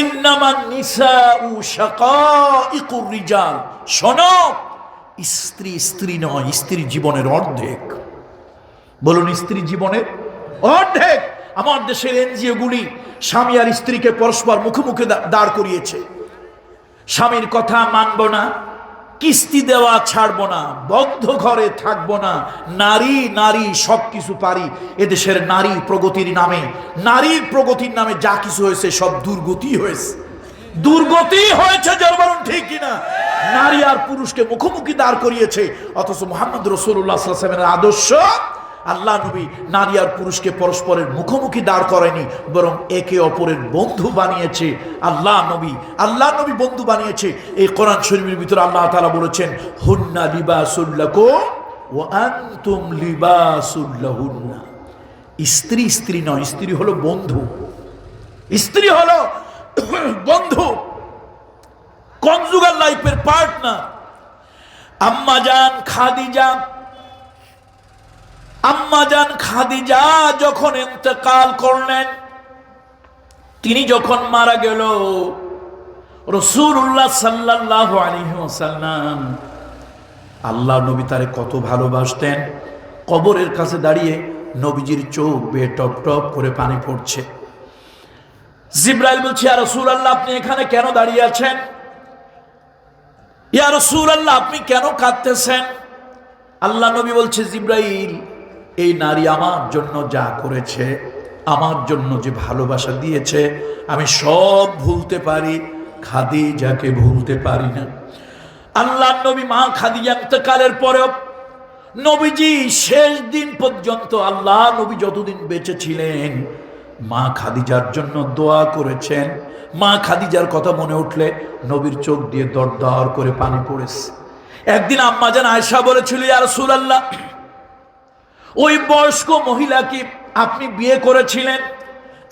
ইন্নামান নিসাউ শাকাইকুর রিজাল। শোনো, স্ত্রী স্ত্রী নয়, স্ত্রী জীবনের অর্ধেক। বলুন, স্ত্রী জীবনের অর্ধেক। আমার দেশের এনজিও গুলি স্বামী আর স্ত্রীকে পরস্পর মুখে মুখে দাঁড় করিয়েছে। স্বামীর কথা মানব না, কিস্তি দেওয়া ছাড়বো না, বদ্ধ ঘরে থাকবো না, নারী নারী সব কিছু পারি। এদেশের নারী প্রগতির নামে, নারীর প্রগতির নামে যা কিছু হয়েছে সব দুর্গতি হয়েছে, দুর্গতি হয়েছে। যার বলুন ঠিক কিনা? নারী আর পুরুষকে মুখোমুখি দাঁড় করিয়েছে, অথচ মুহাম্মদ রাসূলুল্লাহ সাল্লাল্লাহু আলাইহি ওয়াসাল্লামের আদর্শ, আল্লাহ নবী নারী আর পুরুষকে পরস্পরের মুখোমুখি দাঁড় করায়নি, বরং একে অপরের বন্ধু বানিয়েছে। আল্লাহ নবী বন্ধু বানিয়েছে। এই কোরআন শরীফের ভিতরে আল্লাহ তাআলা বলেছেন, হুন্না লিবাসুল লাকুম ওয়া আনতুম লিবাসুল লাহুন্না। স্ত্রী স্ত্রী নয়, স্ত্রী হলো বন্ধু, স্ত্রী হলো বন্ধু, কনজুগাল লাইফের পার্টনার। আম্মাজান খাদিজা যখন ইন্তেকাল করলেন, তিনি যখন মারা গেল, রাসূলুল্লাহ সাল্লাল্লাহু আলাইহি ওয়াসাল্লাম, আল্লাহ নবী তারে কত ভালোবাসতেন। কবরের কাছে দাঁড়িয়ে নবীজির চোখ বেয়ে টপ টপ করে পানি পড়ছে। জিবরাইল বলছে, ইয়া রাসূলুল্লাহ, আপনি এখানে কেন দাঁড়িয়ে আছেন? ইয়া রাসূলুল্লাহ, আপনি কেন কাঁদতেছেন? আল্লাহ নবী বলছে, জিবরাইল, এই নারী আমার জন্য যা করেছে, আমার জন্য যে ভালোবাসা দিয়েছে, আমি সব ভুলতে পারি, খাদিজাকে ভুলতে পারি না। আল্লাহ নবী মা খাদিজা ইন্তেকালের পরেও নবীজি শেষ দিন পর্যন্ত, আল্লাহ নবী যতদিন বেঁচে ছিলেন, মা খাদিজার জন্য দোয়া করেছেন। মা খাদিজার কথা মনে উঠলে নবীর চোখ দিয়ে দরদর করে পানি পড়েছে। একদিন আম্মাজান আয়েশা বলেছিল, ইয়া রাসূলুল্লাহ, ওই বয়স্ক মহিলাকে আপনি বিয়ে করেছিলেন,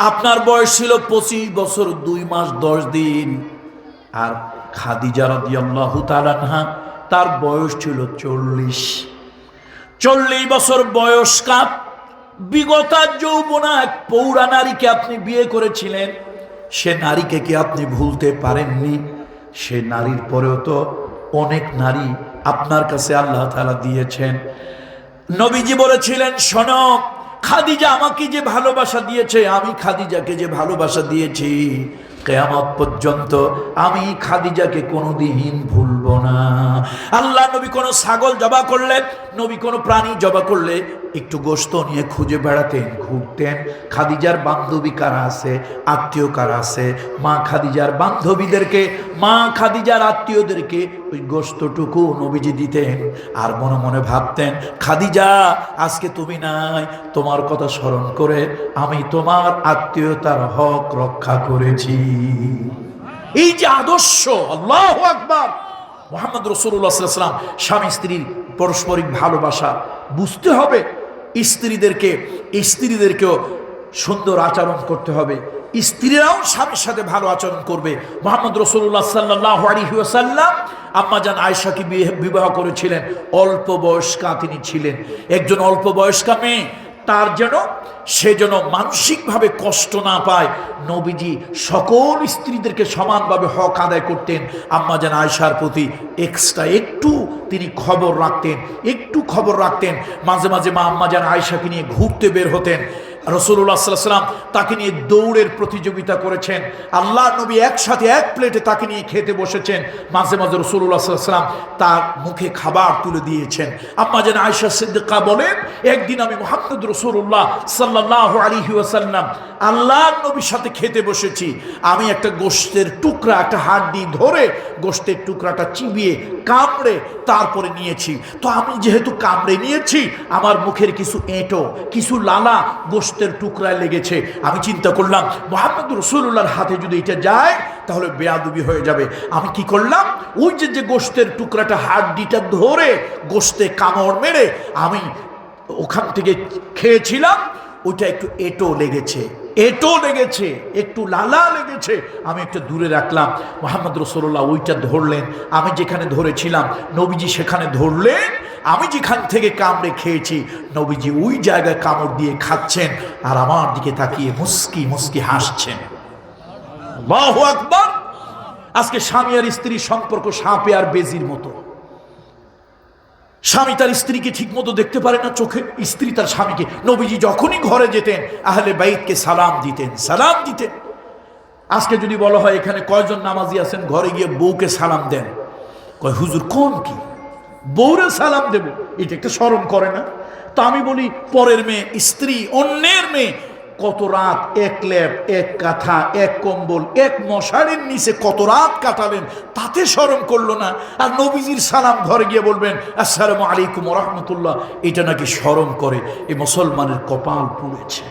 আপনার বয়স ছিল 25 বছর 2 মাস 10 দিন, আর খাদিজা রাদিয়াল্লাহু তাআলা আনহা, তার বয়স ছিল 40 বছর বয়স্কা, বিগত যৌবনা এক পৌরা নারীকে আপনি বিয়ে করেছিলেন। সে নারীকে কি আপনি ভুলতে পারেননি? সে নারীর পরেও তো অনেক নারী আপনার কাছে আল্লাহ তাআলা দিয়েছেন। নবীজি বলেছিলেন, শোনো, খাদিজা আমাকে যে ভালোবাসা দিয়েছে, আমি খাদিজাকে যে ভালোবাসা দিয়েছি, কিয়ামত পর্যন্ত আমি খাদিজাকে কোনোদিন ভুলবো না। আল্লাহ নবী কোনো ছাগল জবাই করলে, নবী কোনো প্রাণী জবাই করলে একটু গোশত নিয়ে খুঁজে বেড়াতেন, ঘুরতেন। খাদিজার বান্ধবী কারা আছে, আত্মীয় কারা আছে, মা খাদিজার বান্ধবীদেরকে, মা খাদিজার আত্মীয়দেরকে ওই গোশতটুকু নবীজি দিতেন। আর মনে মনে ভাবতেন, খাদিজা, আজকে তুমি নাই, তোমার কথা স্মরণ করে আমি তোমার আত্মীয়তার হক রক্ষা করেছি। এই যে আদর্শ, আল্লাহু আকবার। মুহাম্মদ রাসূলুল্লাহ সাল্লাল্লাহু আলাইহি ওয়াসাল্লাম, স্বামী স্ত্রীর পারস্পরিক ভালোবাসা বুঝতে হবে। স্ত্রীদেরকেও সুন্দর আচরণ করতে হবে, স্ত্রীরাও স্বামীর সাথে ভালো আচরণ করবে। মুহাম্মদ রাসূলুল্লাহ সাল্লাল্লাহু আলাইহি ওয়াসাল্লাম আম্মাজান আয়েশাকে বিবাহ করেছিলেন, অল্প বয়স্কা তিনি ছিলেন। একজন অল্প বয়স্কা মেয়ে তার যেন সে যেন মানসিকভাবে কষ্ট না পায়। নবীজি সকল স্ত্রীদেরকে সমানভাবে হক আদায় করতেন। আম্মা জান আয়েশার প্রতি এক্সট্রা একটু তিনি খবর রাখতেন, একটু খবর রাখতেন। মাঝে মাঝে মা আম্মা জান আয়েশাকে নিয়ে ঘুরতে বের হতেন। রাসূলুল্লাহ সাল্লাল্লাহু আলাইহি ওয়াসাল্লাম তাকে নিয়ে দৌড়ের প্রতিযোগিতা করেছেন। আল্লাহ নবী একসাথে এক প্লেটে তাকে নিয়ে খেতে বসেছেন। মাঝে মাঝে রাসূলুল্লাহ সাল্লাল্লাহু আলাইহি ওয়াসাল্লাম তার মুখে খাবার তুলে দিয়েছেন। আম্মা জান আয়েশা সিদ্দিকা বলেন, একদিন আমি মুহাম্মদ রাসূলুল্লাহ সাল্লাল্লাহু আলাইহি ওয়াসাল্লাম আল্লাহর নবীর সাথে খেতে বসেছি। আমি একটা গোশতের টুকরা, একটা হাড্ডি ধরে গোশতের টুকরাটা চিবিয়ে কামড়ে তারপরে নিয়েছি। তো আমি যেহেতু কামড়ে নিয়েছি, আমার মুখের কিছু এঁটো, কিছু লালা গোশতের টুকরায় লেগেছে। আমি চিন্তা করলাম মুহাম্মদ রাসূলুল্লাহর হাতে যদি এটা যায় তাহলে বেয়াদবি হয়ে যাবে। আমি কি করলাম, ওই যে গোশতের টুকরাটা হাড্ডিটা ধরে গোশতে কামড় মেরে আমি ওখান থেকে খেয়েছিলাম। ওইটা একটু এঁটো লেগেছে, একটু লালা লেগেছে। আমি একটু দূরে রাখলাম। মুহাম্মদ রাসূলুল্লাহ ওইটা ধরলেন, আমি যেখানে ধরেছিলাম নবীজি সেখানে ধরলেন। আমি যেখান থেকে কামড়ে খেয়েছি নবীজি ওই জায়গায় কামড় দিয়ে খাচ্ছেন আর আমার দিকে তাকিয়ে মুস্কি মুস্কি হাসছেন। আল্লাহু আকবার। আজকে স্বামী আর স্ত্রীর সম্পর্ক সাপে আর বেজির মতো। স্বামী তার স্ত্রীকে ঠিক মতো দেখতে পারে না চোখে, স্ত্রী তার স্বামীকে। নবীজি যখনই ঘরে যেতেন আহলে বাইতকে সালাম দিতেন। আজকে যদি বলা হয় এখানে কয়জন নামাজি আছেন, ঘরে গিয়ে বউকে সালাম দেন, কয় হুজুর কোন কি বউরে সালাম দেব, এটা একটা শরম করে না? তো আমি বলি পরের মেয়ে, স্ত্রী, অন্যের মেয়ে কত রাত এক লেপ, এক কাঁথা, এক কম্বল, এক মশারির নিচে কত রাত কাটালেন, তাতে শরম করলো না? আর নবীজির সালাম ঘরে গিয়ে বলবেন আসসালামু আলাইকুম ওয়া রাহমাতুল্লাহ, এটা নাকি শরম করে। এই মুসলমানের কপাল পুড়েছে।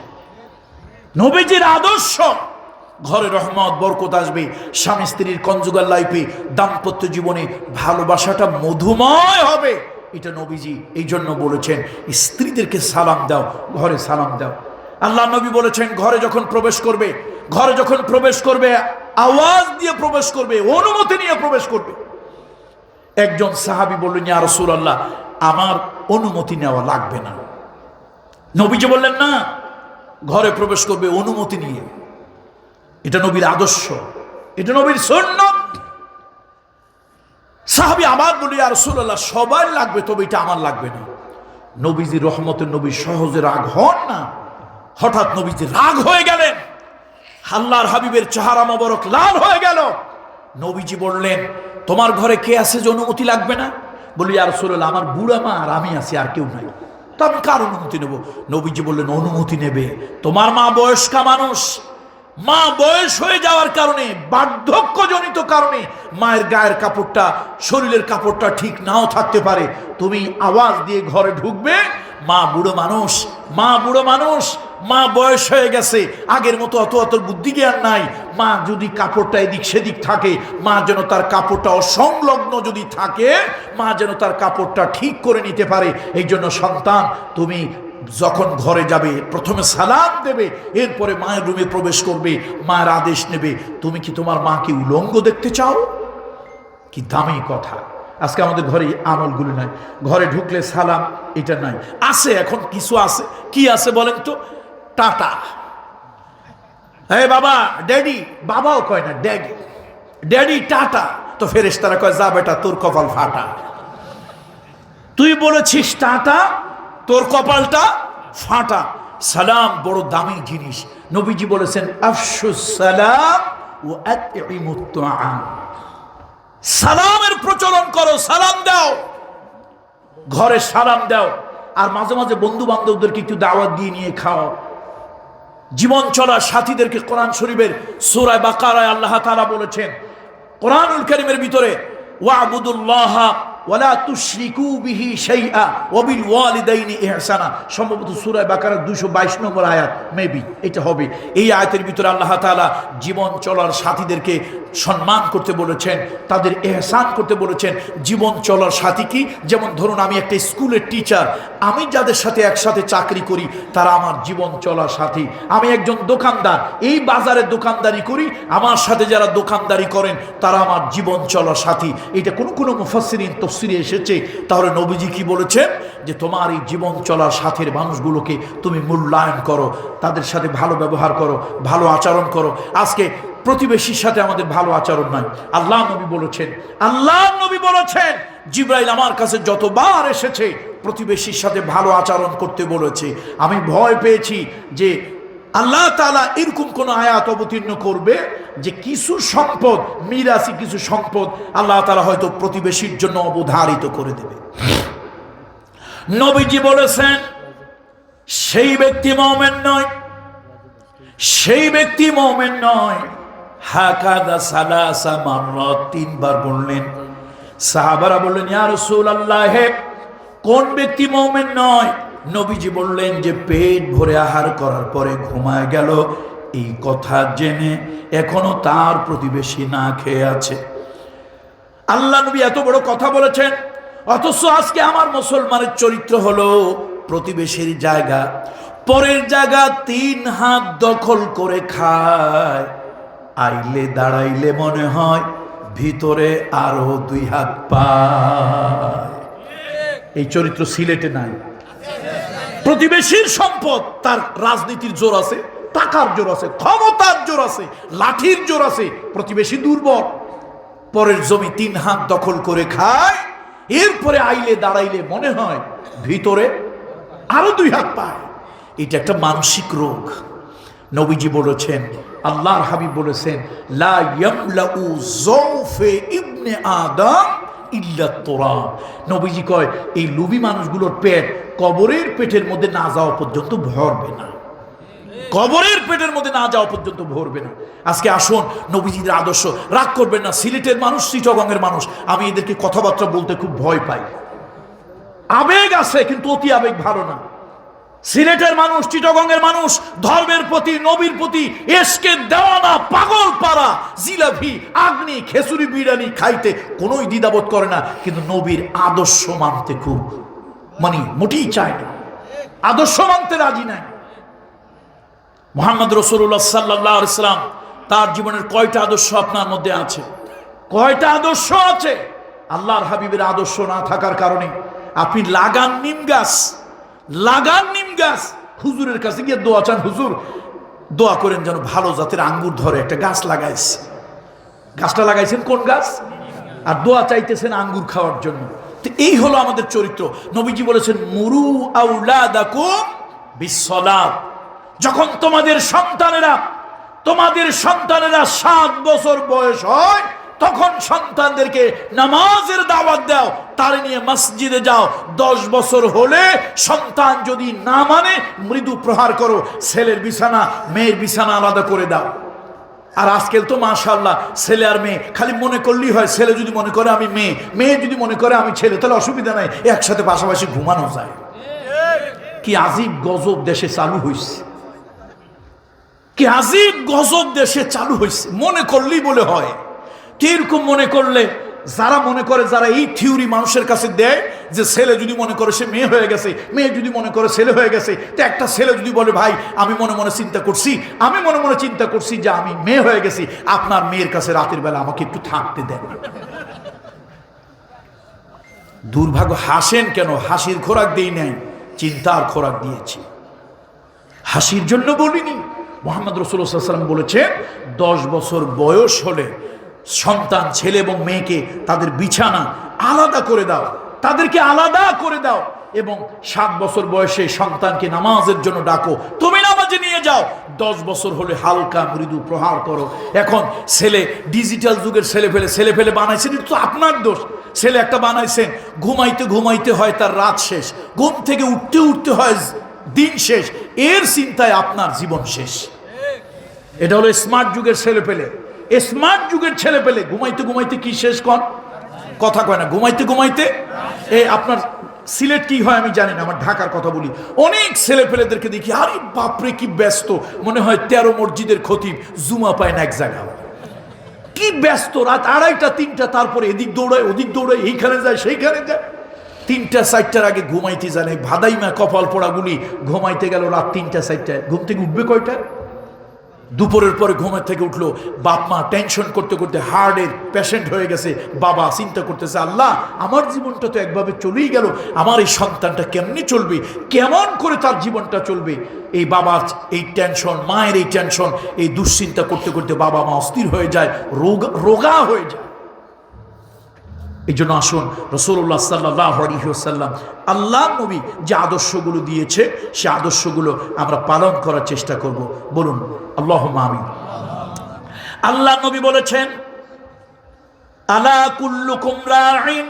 নবীজির আদর্শ, ঘরে রহমত বরকত আসবে, স্বামী স্ত্রীর কনজুগাল লাইফে, দাম্পত্য জীবনে ভালোবাসাটা মধুময় হবে। এটা নবীজি এই জন্য বলেছেন স্ত্রীদেরকে সালাম দাও, ঘরে সালাম দাও। আল্লাহ নবী বলেছেন ঘরে যখন প্রবেশ করবে আওয়াজ দিয়ে প্রবেশ করবে, অনুমতি নিয়ে প্রবেশ করবে। একজন সাহাবী বললেন ইয়া রাসূলুল্লাহ, আমার অনুমতি নেওয়া লাগবে না। নবীজি বললেন না, ঘরে প্রবেশ করবে অনুমতি নিয়ে। এটা নবীর আদর্শ, এটা নবীর সুন্নাত। সাহাবী আবার বলি ইয়া রাসূলুল্লাহ, সবার লাগবে, তবে এটা আমার লাগবে না। নবীজি রহমতের নবী, সহজে রাগ হন না। হঠাৎ নবীজি রাগ হয়ে গেলেন, আল্লাহর হাবিবের চেহারা মোবারক লাল হয়ে গেল। নবীজি বললেন তোমার ঘরে কে আছে যে অনুমতি লাগবে না? বলি ইয়া রাসূলুল্লাহ, আমার বুড়া মা আর আমি আছি, আর কেউ নাই, তো আমি কার অনুমতি নেব? নবীজি বললেন অনুমতি নেবে তোমার মা বয়স্কা মানুষ। মা বয়স হয়ে যাওয়ার কারণে, বার্ধক্যজনিত কারণে মায়ের গায়ের কাপড়টা, শরীরের কাপড়টা ঠিক নাও থাকতে পারে। তুমি আওয়াজ দিয়ে ঘরে ঢুকবে, মা বুড়ো মানুষ, মা বয়স হয়ে গেছে, আগের মতো অত বুদ্ধি জ্ঞান নাই। মা যদি কাপড়টা এদিক সেদিক থাকে, মা যেন তার কাপড়টা অসংলগ্ন যদি থাকে, মা যেন তার কাপড়টা ঠিক করে নিতে পারে। এই জন্য সন্তান, তুমি যখন ঘরে যাবে প্রথমে সালাম দেবে, এরপরে মায়ের রুমে প্রবেশ করবে, মায়ের আদেশ নেবে। তুমি কি তোমার মাকে উলঙ্গ দেখতে চাও? কি দামি কথা। আজকে আমাদের ঘরে আমলগুলো নাই, ঘরে ঢুকলে সালাম এটা নাই। আছে এখন কিছু আছে, কি আছে বলেন তো? টাটা, হ্যাঁ বাবা, ড্যাডি, বাবাও কয় না, ড্যাডি টাটা। তো ফেরেশতারা কয় যা বেটা, তোর কপাল ফাটা। তুই বলেছিস টাটা, তোর কপালটা ফাটা। সালাম বড় দামি জিনিস। নবীজি বলেছেন আফশুস সালাম ওয়া আতইমুত তুআম, সালামের প্রচলন করো, সালাম দাও, ঘরে সালাম দাও। আর মাঝে মাঝে বন্ধু বান্ধবদেরকে একটু দাওয়াত দিয়ে নিয়ে খাও। জীবন চলার সাথীদেরকে, কোরআন শরীফের সূরা বাকারায় আল্লাহ তাআলা বলেছেন, কোরআনুল কারীমের ভিতরে ওয়াবুদুল্লাহ ওয়ালা তুশরিকু বিহি শাইআ ওয়া বিল ওয়ালিদাইনি ইহসানা, সম্ভবত সূরা বাকারার 222 নম্বর আয়াত, মেবি এটা হবে। এই আয়াতের ভিতরে আল্লাহ তাআলা জীবন চলার সাথীদেরকে সম্মান করতে বলেছেন, তাদের ইহসান করতে বলেছেন। জীবন চলার সাথী কি? যেমন ধরুন আমি একটা স্কুলের টিচার, আমি যাদের সাথে একসাথে চাকরি করি তারা আমার জীবন চলার সাথী। আমি একজন দোকানদার, এই বাজারে দোকানদারি করি, আমার সাথে যারা দোকানদারি করেন তারা আমার জীবন চলার সাথী। এটা কোনো মুফাসসিরিন তফসিরে এসেছে। তাহলে নবীজি কি বলেছেন? যে তোমার এই জীবন চলার সাথের মানুষগুলোকে তুমি মূল্যায়ন করো, তাদের সাথে ভালো ব্যবহার করো, ভালো আচরণ করো। আজকে প্রতিবেশীর সাথে আমাদের ভালো আচরণ নাই। আল্লাহ নবী বলেছেন জিবরাইল আমার কাছে যতবার এসেছে প্রতিবেশীর সাথে ভালো আচরণ করতে বলেছে। আমি ভয় পেয়েছি যে আল্লাহ তাআলা এরকম কোন আয়াত অবতীর্ণ করবে যে কিছু সম্পদ, মিরাসি কিছু সম্পদ আল্লাহ তাআলা হয়তো প্রতিবেশীর জন্য অবধারিত করে দেবে। নবীজি বলেছেন সেই ব্যক্তি মুমিন নয়, সেই ব্যক্তি মুমিন নয়। হাকাদা সালাসা মাররাত, তিনবার বললেন। সাহাবারা বললেন ইয়া রাসূলুল্লাহ, কোন ব্যক্তি মুমিন নয়? নবীজি বললেন যে পেট ভরে আহার করার পরে ঘুমায় গেল, এই কথা জেনে এখনো তার প্রতিবেশী না খেয়ে আছে। আল্লাহ নবী এত বড় কথা বলেছেন, অথচ আজকে আমার মুসলমানের চরিত্র হলো প্রতিবেশীর জায়গা, পরের জায়গা 3 হাত দখল করে খায়। আইলে দাঁড়াইলে মনে হয় ভিতরে আরো 2 হাত পায়। এই চরিত্র সিলেটে নাই। প্রতিবেশীর সম্পদ, তার রাজনীতির জোর আছে, টাকার জোর আছে, ক্ষমতার জোর আছে, লাঠির জোর আছে। প্রতিবেশী দুর্বল, পরের জমি 3 হাত দখল করে খায়। এরপরে আইলে দাঁড়াইলে মনে হয় ভিতরে আরো 2 হাত পায়। এটা একটা মানসিক রোগ। নবীজি বলেছেন, আল্লাহর হাবিব বলেছেন, লা ইয়ামলাউ যাওফে ইবনে আদম ইল্লা তুরাব। নবীজি কয় এই লোভী মানুষগুলোর পেট কবরের পেটের মধ্যে না যাওয়া পর্যন্ত ভরবে না, কবরের পেটের মধ্যে না যাওয়া পর্যন্ত ভরবে না। আজকে আসুন নবীজির আদর্শ, রাগ করবেন না, সিলেটের মানুষ, চিটাগংয়ের মানুষ, আমি এদেরকে কথাবার্তা বলতে খুব ভয় পাই। আবেগ আছে কিন্তু অতি আবেগ ভালো না। সিলেটের মানুষ, চিটাগংয়ের মানুষ ধর্মের প্রতি, নবীর প্রতি এসকে দেওয়ানা, পাগল পারা, জিলাপি, আগ্নি, খেসুরি, বিরিয়ানি খাইতে কোনোই দ্বিধাবোধ করে না, কিন্তু নবীর আদর্শ মানতে খুব মোটেই চায় না, আদর্শ মানতে রাজি নাই। মুহাম্মদ রাসূলুল্লাহ সাল্লাল্লাহু আলাইহি ওয়াসাল্লাম তার জীবনের কয়টা আদর্শ আপনার মধ্যে আছে? কয়টা আদর্শ আছে? আল্লাহর হাবিবের আদর্শ না থাকার কারণে আপনি লাগান নিম গাছ, হুজুরের কাছে গিয়ে দোয়া চান, হুজুর দোয়া করেন যেন ভালো জাতের আঙ্গুর ধরে। একটা গাছ লাগাইছে, গাছটা লাগাইছেন কোন গাছ? আর দোয়া চাইতেছেন আঙ্গুর খাওয়ার জন্য। তো এই হলো আমাদের চরিত্র। নবীজি বলেছেন মুরু আউলাদাকুম বিসসালাত, যখন তোমাদের সন্তানেরা 7 বছর বয়স হয় তখন সন্তানদেরকে নামাজের দাওয়াত দাও, তার নিয়ে মসজিদে যাও। 10 বছর হলে সন্তান যদি না মানে মৃদু প্রহার করো, ছেলের বিছানা মেয়ের বিছানা আলাদা করে দাও। আর আজকাল তো মাশাআল্লাহ ছেলে আর মেয়ে খালি মনে করলেই হয়। ছেলে যদি মনে করে আমি মেয়ে, মেয়ে যদি মনে করে আমি ছেলে, তাহলে অসুবিধা নাই, একসাথে পাশাপাশি ঘুমানো যায়। কি আজীব গজব দেশে চালু হয়েছে, কি আজীব গজব দেশে চালু হয়েছে। মনে করলেই বলে হয়। কিরকম মনে করলে? যারা মনে করে, যারা এই থিওরি মানুষের কাছে দেয় যে ছেলে যদি মনে করে সে মেয়ে হয়ে গেছে, মেয়ে যদি মনে করে ছেলে হয়ে গেছে, তো একটা ছেলে যদি বলে ভাই আমি মনে মনে চিন্তা করছি যে আমি মেয়ে হয়ে গেছি, আপনার মেয়ের কাছে রাতের বেলা আমাকে একটু থাকতে দেন। দুর্ভাগ্য। হাসেন কেন? হাসির খোরাক দিই নাই, চিন্তার খোরাক দিয়েছি। হাসির জন্য বলিনি। মুহাম্মদ রাসূলুল্লাহ সাল্লাল্লাহু আলাইহি ওয়াসাল্লাম বলেছেন 10 বছর বয়স হলে সন্তান, ছেলে এবং মেয়েকে তাদের বিছানা আলাদা করে দাও, তাদেরকে আলাদা করে দাও। এবং 7 বছর বয়সে সন্তানকে নামাজের জন্য ডাকো, তুমি নামাজে নিয়ে যাও। 10 বছর হলে হালকা মৃদু প্রহার করো। এখন ছেলে ডিজিটাল যুগের ছেলে ফেলে বানাইছেন, এটা তো আপনার দোষ। ছেলে একটা বানাইছেন, ঘুমাইতে হয় তার রাত শেষ, ঘুম থেকে উঠতে হয় দিন শেষ, এর চিন্তায় আপনার জীবন শেষ। এটা হলো স্মার্ট যুগের ছেলেপেলে। স্মার্ট যুগের ছেলেপেলে ঘুমাইতে কি শেষ কথা কয় না, ঘুমাইতে আপনার সিলেট কি হয় আমি জানি না, আমার ঢাকার কথা বলি। অনেক ছেলেপেলেদেরকে দেখি, আরে বাপরে কি ব্যস্ত, মনে হয় 13 মসজিদের খতিব, জুমা পায় না এক জায়গায়। কি ব্যস্ত, রাত 2:30 3টা, তারপরে এদিক দৌড়ায় ওদিক দৌড়ায়, এইখানে যায় সেইখানে যায়। 3টা 4টার আগে ঘুমাইতে জানে। ভাদাইমা কপাল পড়াগুলি ঘুমাইতে গেল রাত 3টা 4টায়। ঘুম থেকে উঠবে কয়টা? দুপুরের পরে ঘুমের থেকে উঠলো, বাপ মা টেনশন করতে করতে হার্টের পেশেন্ট হয়ে গেছে। বাবা চিন্তা করতেছে, আল্লাহ আমার জীবনটা তো একভাবে চলেই গেল, আমার এই সন্তানটা কেমনি চলবে, কেমন করে তার জীবনটা চলবে। এই বাবার এই টেনশন, মায়ের এই টেনশন, এই দুশ্চিন্তা করতে করতে বাবা মা অস্থির হয়ে যায়, রোগা হয়ে যায়। এই জন্য আসুন রাসূলুল্লাহ সাল্লাল্লাহু আলাইহি ওয়াসাল্লাম আল্লাহ নবী যে আদর্শগুলো দিয়েছে, সে আদর্শগুলো আমরা পালন করার চেষ্টা করব। বলুন আল্লাহুম্মা আমিন। আল্লাহ নবী বলেছেন, আলা কুল্লুকুম রাঈন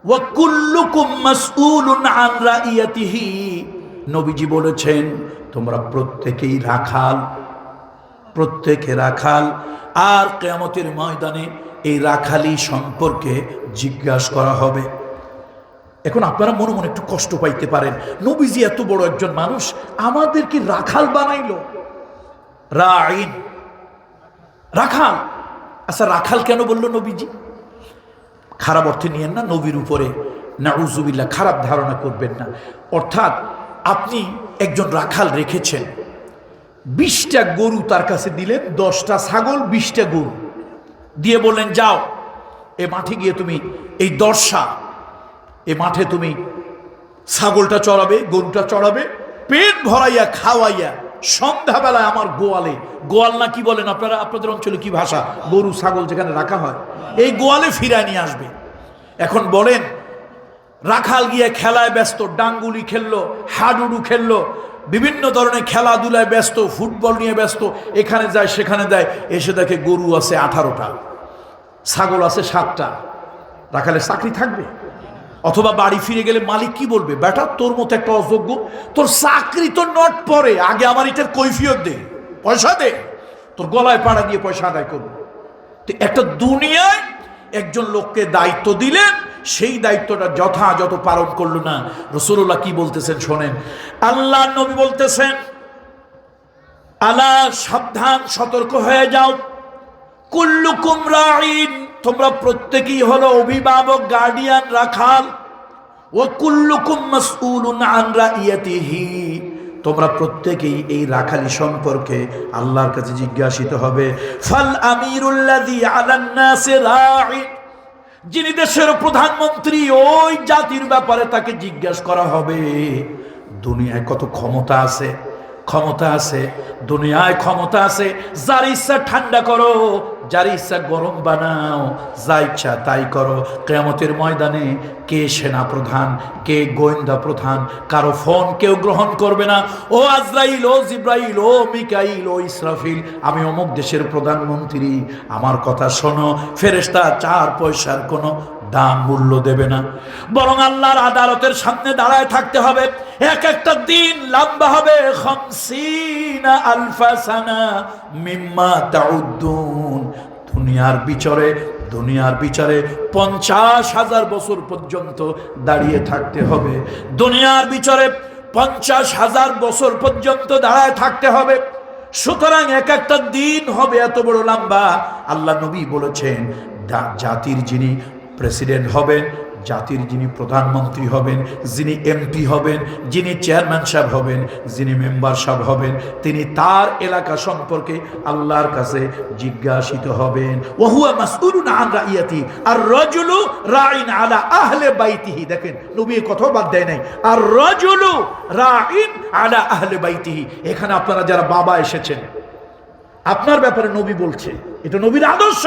ওয়া কুল্লুকুম মাসউলুন আন রাইয়াতিহি। নবীজি বলেছেন, তোমরা প্রত্যেকেই রাখাল, প্রত্যেকে রাখাল, আর কিয়ামতের ময়দানে এই রাখালি সম্পর্কে জিজ্ঞাসা করা হবে। এখন আপনারা মনে মনে একটু কষ্ট পাইতে পারেন, নবীজি এত বড় একজন মানুষ আমাদেরকে রাখাল বানাইলো। রাঈন, রাখাল। আচ্ছা রাখাল কেন বললো নবীজি? খারাপ অর্থে নিয়েন না, নবীর উপরে নাউজুবিল্লাহ খারাপ ধারণা করবেন না। অর্থাৎ আপনি একজন রাখাল রেখেছেন, 20টা গরু তার কাছে দিলেন, 10টা ছাগল, 20টা গরু দিয়ে বললেন, যাও এ মাঠে গিয়ে তুমি এই দর্শা, এ মাঠে তুমি ছাগলটা চড়াবে, গরুটা চড়াবে, পেট ভরাইয়া খাওয়াইয়া সন্ধ্যাবেলায় আমার গোয়ালে, গোয়াল না কি বলেন আপনারা, আপনাদের অঞ্চলে কি ভাষা, গরু ছাগল যেখানে রাখা হয়, এই গোয়ালে ফিরায় নিয়ে আসবে। এখন বলেন রাখাল গিয়ে খেলায় ব্যস্ত, ডাঙ্গুলি খেললো, হাডুডু খেললো, বিভিন্ন ধরনের খেলাধুলায় ব্যস্ত, ফুটবল নিয়ে ব্যস্ত, এখানে যায় সেখানে যায়, এসে দেখে গরু আছে 18টা, ছাগল আছে 7টা, রাখালের চাকরি থাকবে? অথবা বাড়ি ফিরে গেলে মালিক কি বলবে, বেটা তোর মতো একটা অযোগ্য, তোর চাকরি তো নট পরে, আগে আমার এটার কৈফিয়ত দে, পয়সা দে, তোর গলায় পাড়া দিয়ে পয়সা আদায় করবো। তো একটা দুনিয়ায় একজন লোককে দায়িত্ব দিলেন, সেই দায়িত্বটা যথাযথ পালন করলো না। রাসূলুল্লাহ কি বলতেছেন শোনেন, আল্লাহ নবী বলতেছেন, আলা সাবধান, সতর্ক হয়ে যাও, কুল্লুকুম রাঈন, তোমরা প্রত্যেকেই হলো অভিভাবক, গার্ডিয়ান, রাখাল, ওয়া কুল্লুকুম মাসউলুন আন রাইয়াতিহি, তোমরা প্রত্যেকেই এই রাখালি সম্পর্কে আল্লাহর কাছে জিজ্ঞাসিত হবে। ফাল আমিরুল্লাযী আলান নাসি রাঈন, যিনি দেশের প্রধানমন্ত্রী, ওই জাতির ব্যাপারে তাকে জিজ্ঞাসা করা হবে। দুনিয়ায় কত ক্ষমতা আছে, ক্ষমতা আছে, দুনিয়ায় ক্ষমতা আছে, যার ইচ্ছা ঠান্ডা করো, যার ইচ্ছা গরম বানাও, যা ইচ্ছা তাই করো। কিয়ামতের ময়দানে কে সেনা প্রধান, কে গোয়েন্দা প্রধান, কারো ফোন কেউ গ্রহণ করবে না। ও আজরাইল, ও জিব্রাইল, ও মিকাইল, ও ইসরাফিল, আমি অমুক দেশের প্রধানমন্ত্রী, আমার কথা শোনো। ফেরেশতা 4 পয়সার কোনো দাম মূল্য দেবে না, বরং আল্লাহর আদালতের সামনে দাঁড়ায় থাকতে হবে। এক একটা দিন লম্বা হবে 50 আলফা সানা মিম্মা তাউদ্দুন। দুনিয়ার বিচারে 50,000 বছর পর্যন্ত দাঁড়িয়ে থাকতে হবে। দুনিয়ার বিচারে 50,000 বছর পর্যন্ত দাঁড়ায় থাকতে হবে। সুতরাং এক একটা দিন হবে এত বড় লম্বা। আল্লাহ নবী বলেছেন, জাতির যিনি প্রেসিডেন্ট হবেন, জাতির যিনি প্রধানমন্ত্রী হবেন, যিনি এমপি হবেন, যিনি চেয়ারম্যান সাহেব হবেন, যিনি মেম্বার সাহেব হবেন, তিনি তার এলাকা সম্পর্কে আল্লাহর কাছে জিজ্ঞাসিত হবেন। ওয়াহুয়া মাসউলুন আন রাইয়াতি, আর রাজুলু রাঈন আলা আহলে বাইতিহি। দেখেন নবী কথা বাদ দেয় নাই, আর রাজুলু রাঈন আলা আহলে বাইতিহি। এখানে আপনারা যারা বাবা এসেছেন, আপনার ব্যাপারে নবী বলছে, এটা নবীর আদর্শ।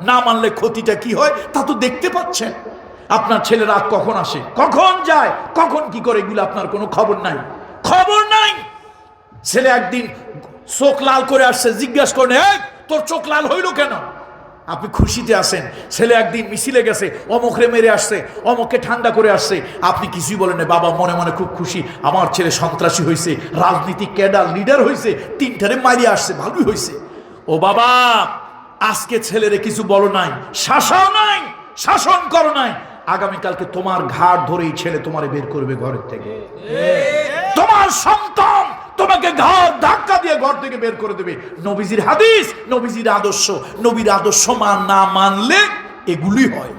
না মানলে ক্ষতিটা কি হয় তা তো দেখতে পাচ্ছেন। আপনার ছেলে রাত কখন আসে, কখন যায়, কখন কি করে, এগুলো আপনার কোনো খবর নাই, খবর নাই। ছেলে একদিন চোখ লাল করে আসছে, জিজ্ঞাসা করেন, এই তোর চোখ লাল হইল কেন? আপনি খুশিতে আসেন। ছেলে একদিন মিছিলে গেছে, অমুকরে মেরে আসছে, অমুককে ঠান্ডা করে আসছে, আপনি কিছুই বলেন না, বাবা মনে মনে খুব খুশি, আমার ছেলে সন্ত্রাসী হয়েছে, রাজনীতি ক্যাডার লিডার হয়েছে, 3টারে মারিয়ে আসছে, ভালোই হয়েছে। ও বাবা, আজকে ছেলেরে কিছু বলো নাই, শাসন নাই, শাসন করো নাই, আগামীকালকে তোমার ঘাড় ধরেই ছেলে তোমারে বের করবে ঘরের থেকে। তোমার সন্তান তোমাকে ঘাড় ধাক্কা দিয়ে ঘর থেকে বের করে দেবে। নবীজির হাদিস, নবীজির আদর্শ, নবীর আদর্শ না মানলে এগুলি হয়।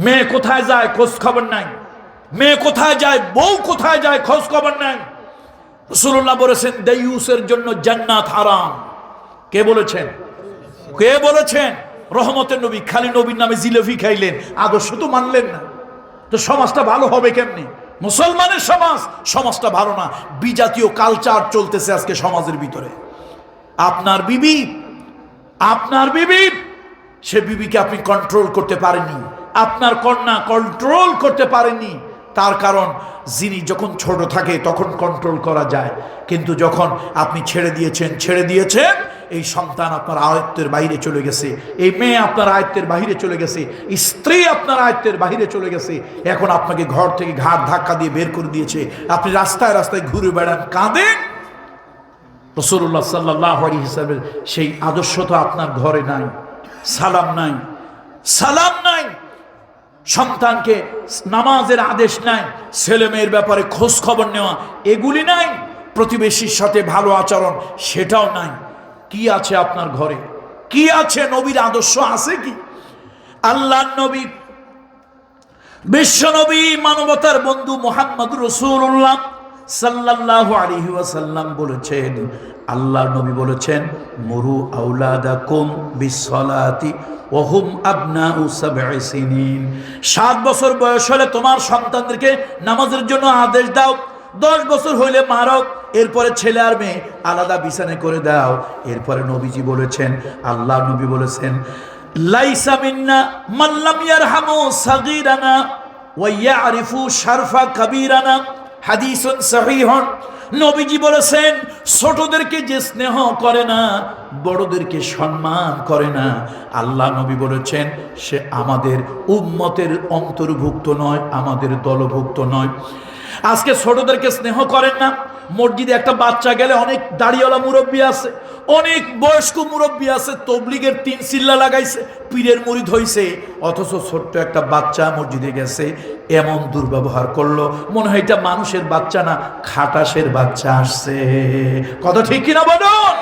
মেয়ে কোথায় যায় খোঁজ খবর নাই, মেয়ে কোথায় যায়, বউ কোথায় যায় খোঁজ খবর নাই। রাসূলুল্লাহ বলেছেন দাইয়ুসের জন্য জান্নাত হারাম। কে বলেছেন? কে বলেছেন? রহমতের নবী। খালি নবীর নামে জিলাপি খাইলেন, আদর্শ তো মানলেন না। তো সমাজটা ভালো হবে কেমনি? মুসলমানের সমাজ, সমাজটা ভালো না। বিজাতীয় কালচার চলতেছে আজকে সমাজের ভিতরে। আপনার বিবি, আপনার বিবি, সে বিবিকে আপনি কন্ট্রোল করতে পারেননি। আপনার কন্যা কন্ট্রোল করতে পারেননি। তার কারণ যিনি যখন ছোট থাকে তখন কন্ট্রোল করা যায়, কিন্তু যখন আপনি ছেড়ে দিয়েছেন, এই সন্তান আপনার আয়ত্তের বাইরে চলে গেছে, এই মেয়ে আপনার আয়ত্তের বাইরে চলে গেছে, স্ত্রী আপনার আয়ত্তের বাইরে চলে গেছে। এখন আপনাকে ঘর থেকে ঘাট ধাক্কা দিয়ে বের করে দিয়েছে, আপনি রাস্তায় রাস্তায় ঘুরে বেড়ান, কাঁদেন। রাসূলুল্লাহ সাল্লাল্লাহু আলাইহি ওয়াসাল্লামের সেই আদর্শ তো আপনার ঘরে নাই। সালাম নাই, সালাম নাই, সন্তানকে নামাজের আদেশ নাই, ছেলে মেয়ের ব্যাপারে খোঁজ খবর নেওয়া এগুলি নাই, প্রতিবেশীর সাথে ভালো আচরণ সেটাও নাই। কি আছে আপনার ঘরে? কি আছে? নবীর আদর্শ আছে কি? আল্লাহর নবী, বিশ্ব নবী, মানবতার বন্ধু মুহাম্মদ রাসূলুল্লাহ সাল্লাল্লাহু আলাইহি ওয়াসাল্লাম বলেছেন, আল্লাহর নবী বলেছেন, মুরু আওলাদাকুম বিসসালাতি ওয়া হুম আবনাউ সাব'i সিনিন। 7 বছর বয়স হলে তোমার সন্তানদেরকে নামাজের জন্য আদেশ দাও। 10 বছর হইলে মারক, এরপরে ছেলে আর মেয়ে আলাদা বিছানে করে দাও। এরপরে নবীজি বলেছেন, আল্লাহর নবী বলেছেন, লাইসা মিন্না মান লাম ইয়ারহামু সাগীরানা ওয়া ইয়ারিফু শারফা কাবীরানা। হাদিসুন সহিহুন। নবীজি বলেছেন, ছোটদেরকে যে স্নেহ করে না, বড়দেরকে সম্মান করে না, আল্লাহ নবী বলেছেন সে আমাদের উম্মতের অন্তর্ভুক্ত নয়, আমাদের দলভুক্ত নয়। আজকে ছোটদেরকে স্নেহ করেন না। মসজিদে একটা বাচ্চা গেলে অনেক দাড়িওয়ালা মুরব্বী আছে, অনেক বয়স্ক মুরব্বী আছে, তবলিগের 3 চিল্লা লাগাইছে, পীরের মুরিদ হইছে, অথচ ছোট্ট একটা বাচ্চা মসজিদে গেছে, এমন দুর্ব্যবহার করলো, মনে হয় এটা মানুষের বাচ্চা না, খাটাসের বাচ্চা আসছে। কথা ঠিক কিনা বলুন?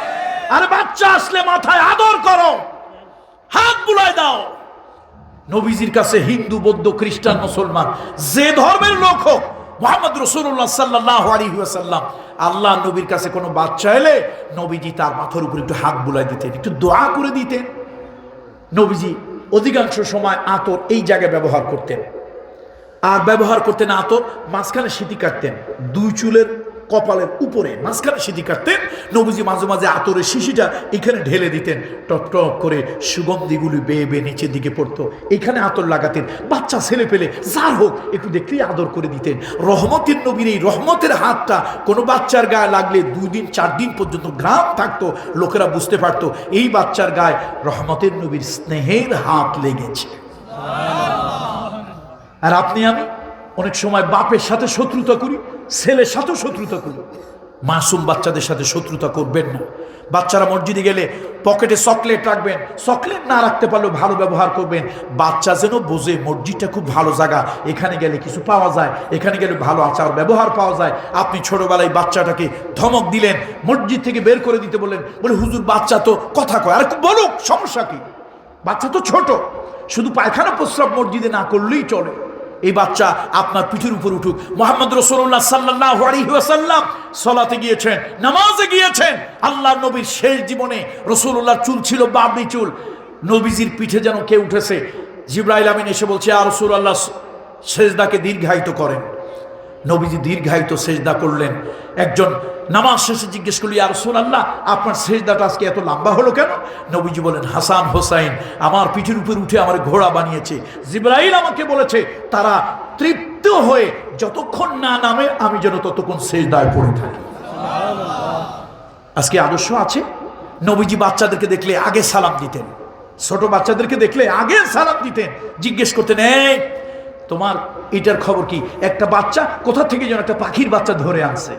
আরে বাচ্চা আসলে মাথায় আদর করো, হাত বুলায় দাও। নবীজির কাছে হিন্দু, বৌদ্ধ, খ্রিস্টান, মুসলমান যে ধর্মের লোক হোক, মুহাম্মদ রাসূলুল্লাহ সাল্লাল্লাহু আলাইহি ওয়াসাল্লাম, আল্লাহ নবীর কাছে কোনো বাচ্চা এলে নবীজি তার মাথার উপর একটু হাত বুলাই দিতেন, একটু দোয়া করে দিতেন। নবীজি অধিকাংশ সময় আতর এই জায়গায় ব্যবহার করতেন, আর ব্যবহার করতেন আতর মাঝখানে সিঁথি কাটতেন, 2 চুলের কপালের উপরে মাঝখানে সিঁথি কাটতেন। নবীজি মাঝে মাঝে আতরের শিশিটা এখানে ঢেলে দিতেন, টপ টপ করে সুগন্ধিগুলি বেয়ে বেয়ে নিচের দিকে পড়তো, এখানে আতর লাগাতেন। বাচ্চা ছেলে পেলে যার হোক একটু দেখলেই আদর করে দিতেন। রহমতের নবীর এই রহমতের হাতটা কোনো বাচ্চার গায়ে লাগলে 2 দিন 4 দিন পর্যন্ত ঘ্রাণ থাকতো, লোকেরা বুঝতে পারতো এই বাচ্চার গায়ে রহমতের নবীর স্নেহের হাত লেগেছে। আর আপনি আমি অনেক সময় বাপের সাথে শত্রুতা করি, ছেলের সাথেও শত্রুতা করি। মাসুম বাচ্চাদের সাথে শত্রুতা করবেন না। বাচ্চারা মসজিদে গেলে পকেটে চকলেট রাখবেন, চকলেট না রাখতে পারলেও ভালো ব্যবহার করবেন। বাচ্চা যেন বোঝে মসজিদটা খুব ভালো জায়গা, এখানে গেলে কিছু পাওয়া যায়, এখানে গেলে ভালো আচার ব্যবহার পাওয়া যায়। আপনি ছোটবেলায় বাচ্চাটাকে ধমক দিলেন, মসজিদ থেকে বের করে দিতে বললেন, বলে হুজুর বাচ্চা তো কথা কয়, আর বলুক, সমস্যা কি? বাচ্চা তো ছোট, শুধু পায়খানা প্রস্রাব মসজিদে না করলেই চলে। এই বাচ্চা আপনার পিঠের উপর উঠুক। মুহাম্মদ রাসূলুল্লাহ সাল্লাল্লাহু আলাইহি ওয়াসাল্লাম সালাতে গিয়েছেন, নামাজে গিয়েছেন। আল্লাহর নবীর শেষ জীবনে রাসূলুল্লাহর চুল ছিল বাবরি চুল, নবীজির পিঠে যেন কে উঠেছে। জিবরাইল আমিন এসে বলছে, ইয়া রাসূলুল্লাহ সেজদাকে দীর্ঘায়িত করেন। নবীজি দীর্ঘায়িত সেজদা করলেন। একজন নামাজ শেষে জিজ্ঞেস করল, ইয়া রাসূলুল্লাহ আপনার সেজদাটা আজকে এত লম্বা হলো কেন? নবীজি বলেন, হাসান হোসাইন আমার পিঠের উপর উঠে আমার ঘোড়া বানিয়েছে। জিবরাইল আমাকে বলেছে তারা তৃপ্ত হয়ে যতক্ষণ না নামে আমি যেন ততক্ষণ সেজদায় পড়ে থাকি। আজকে আদর্শ আছে। নবীজি বাচ্চাদেরকে দেখলে আগে সালাম দিতেন, ছোট বাচ্চাদেরকে দেখলে আগে সালাম দিতেন, জিজ্ঞেস করতেন, এই তোমার এটার খবর কি? একটা বাচ্চা কোথা থেকে যেন একটা পাখির বাচ্চা ধরে আনছে।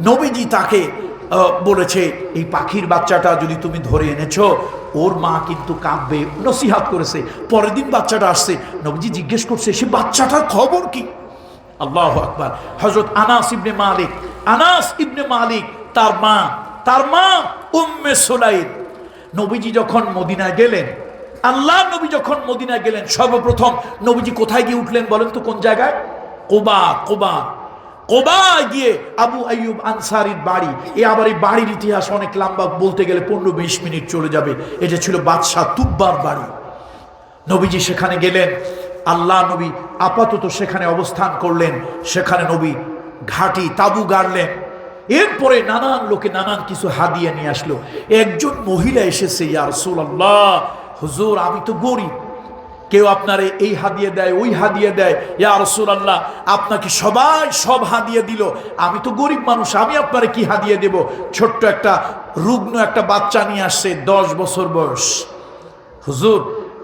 নবীজি তাকে বলেছে, এই পাখির বাচ্চাটা যদি তুমি ধরে এনেছো, ওর মা কিন্তু কাঁদবে, নসিহাত করেছে। পরের দিন বাচ্চাটা আসছে, নবীজি জিজ্ঞেস করছে সে বাচ্চাটার খবর কি? আল্লাহু আকবার। হযরত আনাস ইবনে মালিক তার মা উম্মে সুলাইম। নবীজি যখন মদিনায় গেলেন, আল্লাহ নবী যখন মদিনায় গেলেন, সর্বপ্রথম নবীজি কোথায় গিয়ে উঠলেন বলেন তো? কোন জায়গায়? কুবা। কোবায় গিয়ে আবু আইয়ুব আনসারীর বাড়ি। আবার এই বাড়ির ইতিহাস অনেক লম্বা, বলতে গেলে 15-20 মিনিট চলে যাবে। এটা ছিল বাদশাহ তুব্বার বাড়ি। নবীজি সেখানে গেলেন, আল্লাহ নবী আপাতত সেখানে অবস্থান করলেন। সেখানে নবী ঘাটি তাবু গাড়লেন। এরপরে নানান লোকে নানান কিছু হাদিয়া নিয়ে আসলো। একজন মহিলা এসেছে, ইয়া রাসূলুল্লাহ, হুজুর আমি তো গরিব, কেউ আপনারে এই হাদিয়া দেয়, ওই হাদিয়া দেয়, ইয়া রাসূলুল্লাহ আপনাকে সবাই সব হাদিয়া দিল, আমি তো গরিব মানুষ, আমি আপনারে কি হাদিয়া দেব? ছোট্ট একটা রুগ্ন একটা বাচ্চা নিয়ে আসছে, 10 বছর বয়স। হুজুর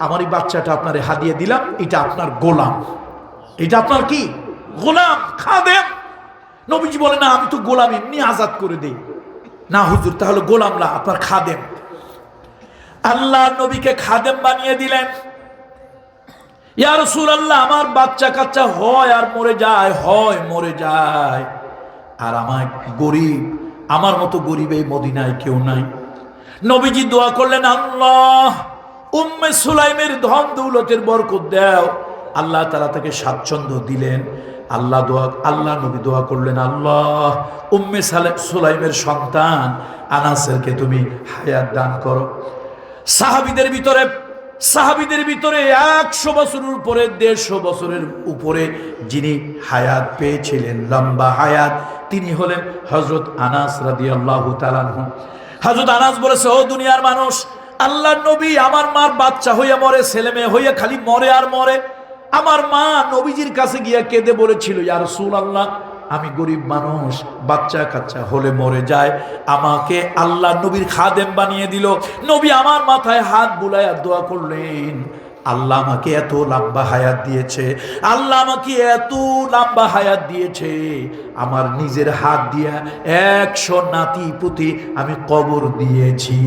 আমার এই বাচ্চাটা আপনারে হাদিয়া দিলাম, এটা আপনার গোলাম, এটা আপনার কি গোলাম, খাদেম। নবীজি বলে, না আমি তো গোলাম, এমনি আজাদ করে দেই। না হুজুর তাহলে গোলাম না, আপনার খাদেম। আল্লাহ নবীকে খাদেম বানিয়ে দিলেন। ইয়া রাসূলুল্লাহ আমার বাচ্চা কাচ্চা হয় আর মরে যায়, হয় মরে যায়, আর আমার গরিব, আমার মতো গরিব এই মদিনায় কেউ নাই। নবীজি দোয়া করলেন, আল্লাহ উম্মে সুলাইমের ধন দৌলতের বরকত দাও। আল্লাহ তাআলা তাকে স্বাচ্ছন্দ্য দিলেন। আল্লাহ নবী দোয়া করলেন, আল্লাহ উম্মে সুলাইমের সন্তান আনাসেরকে তুমি হায়াত দান করো। সাহাবীদের ভিতরে 100 বছরের উপরে, 150 বছরের উপরে যিনি হায়াত পেয়েছিলেন, লম্বা হায়াত, তিনি হলেন হযরত আনাস রাদিয়াল্লাহু তাআলা আনহু। হযরত আনাস বলেছে, ও দুনিয়ার মানুষ, আল্লাহর নবী আমার মার বাচ্চা হইয়া মরে, ছেলে মেয়ে হইয়া খালি মরে আর মরে। আমার মা নবীজির কাছে গিয়া কেঁদে বলেছিল, ইয়া রাসূলুল্লাহ আমি গরিব মানুষ, বাচ্চা কাচ্চা হলে মরে যায়, আমাকে আল্লাহ নবীর খাদেম বানিয়ে দিল। নবী আমার মাথায় হাত বুলাইয়া দোয়া করলেন, আল্লাহ আমাকে এত লম্বা হায়াত দিয়েছে, আল্লাহ আমাকে এত লম্বা হায়াত দিয়েছে, আমার নিজের হাত দিয়া 100 নাতি পুতি আমি কবর দিয়েছি।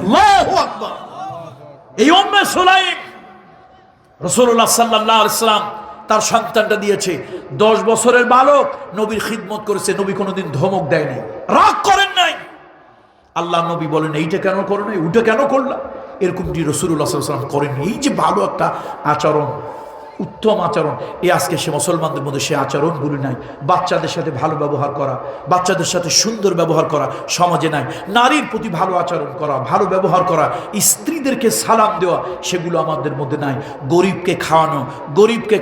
আল্লাহু আকবার। এই উম্মে সুলাইম রাসূলুল্লাহ সাল্লাল্লাহু আলাইহি ওয়াসাল্লাম তার সন্তানটা দিয়েছে। 10 বছরের বালক, নবীর খিদমত করেছে, নবী কোনোদিন ধমক দেয় নাই, রাগ করেন নাই। আল্লাহ নবী বলেন, এইটা কেন করো নাই, ওইটা কেন করলা, এরকমটি রাসূলুল্লাহ সাল্লাল্লাহু আলাইহি ওয়াসাল্লাম করেন। এই যে ভালো একটা আচরণ, উত্তম আচরণ, আজকে সে মুসলমানদের মধ্যে সে আচরণগুলি নাই। বাচ্চাদের সাথে ভালো ব্যবহার করা, বাচ্চাদের সাথে সুন্দর ব্যবহার করা সমাজে নাই। নারীর প্রতি ভালো আচরণ করা, ভালো ব্যবহার করা, স্ত্রীদেরকে সালাম দেওয়া, সেগুলো আমাদের মধ্যে নাই। গরিবকে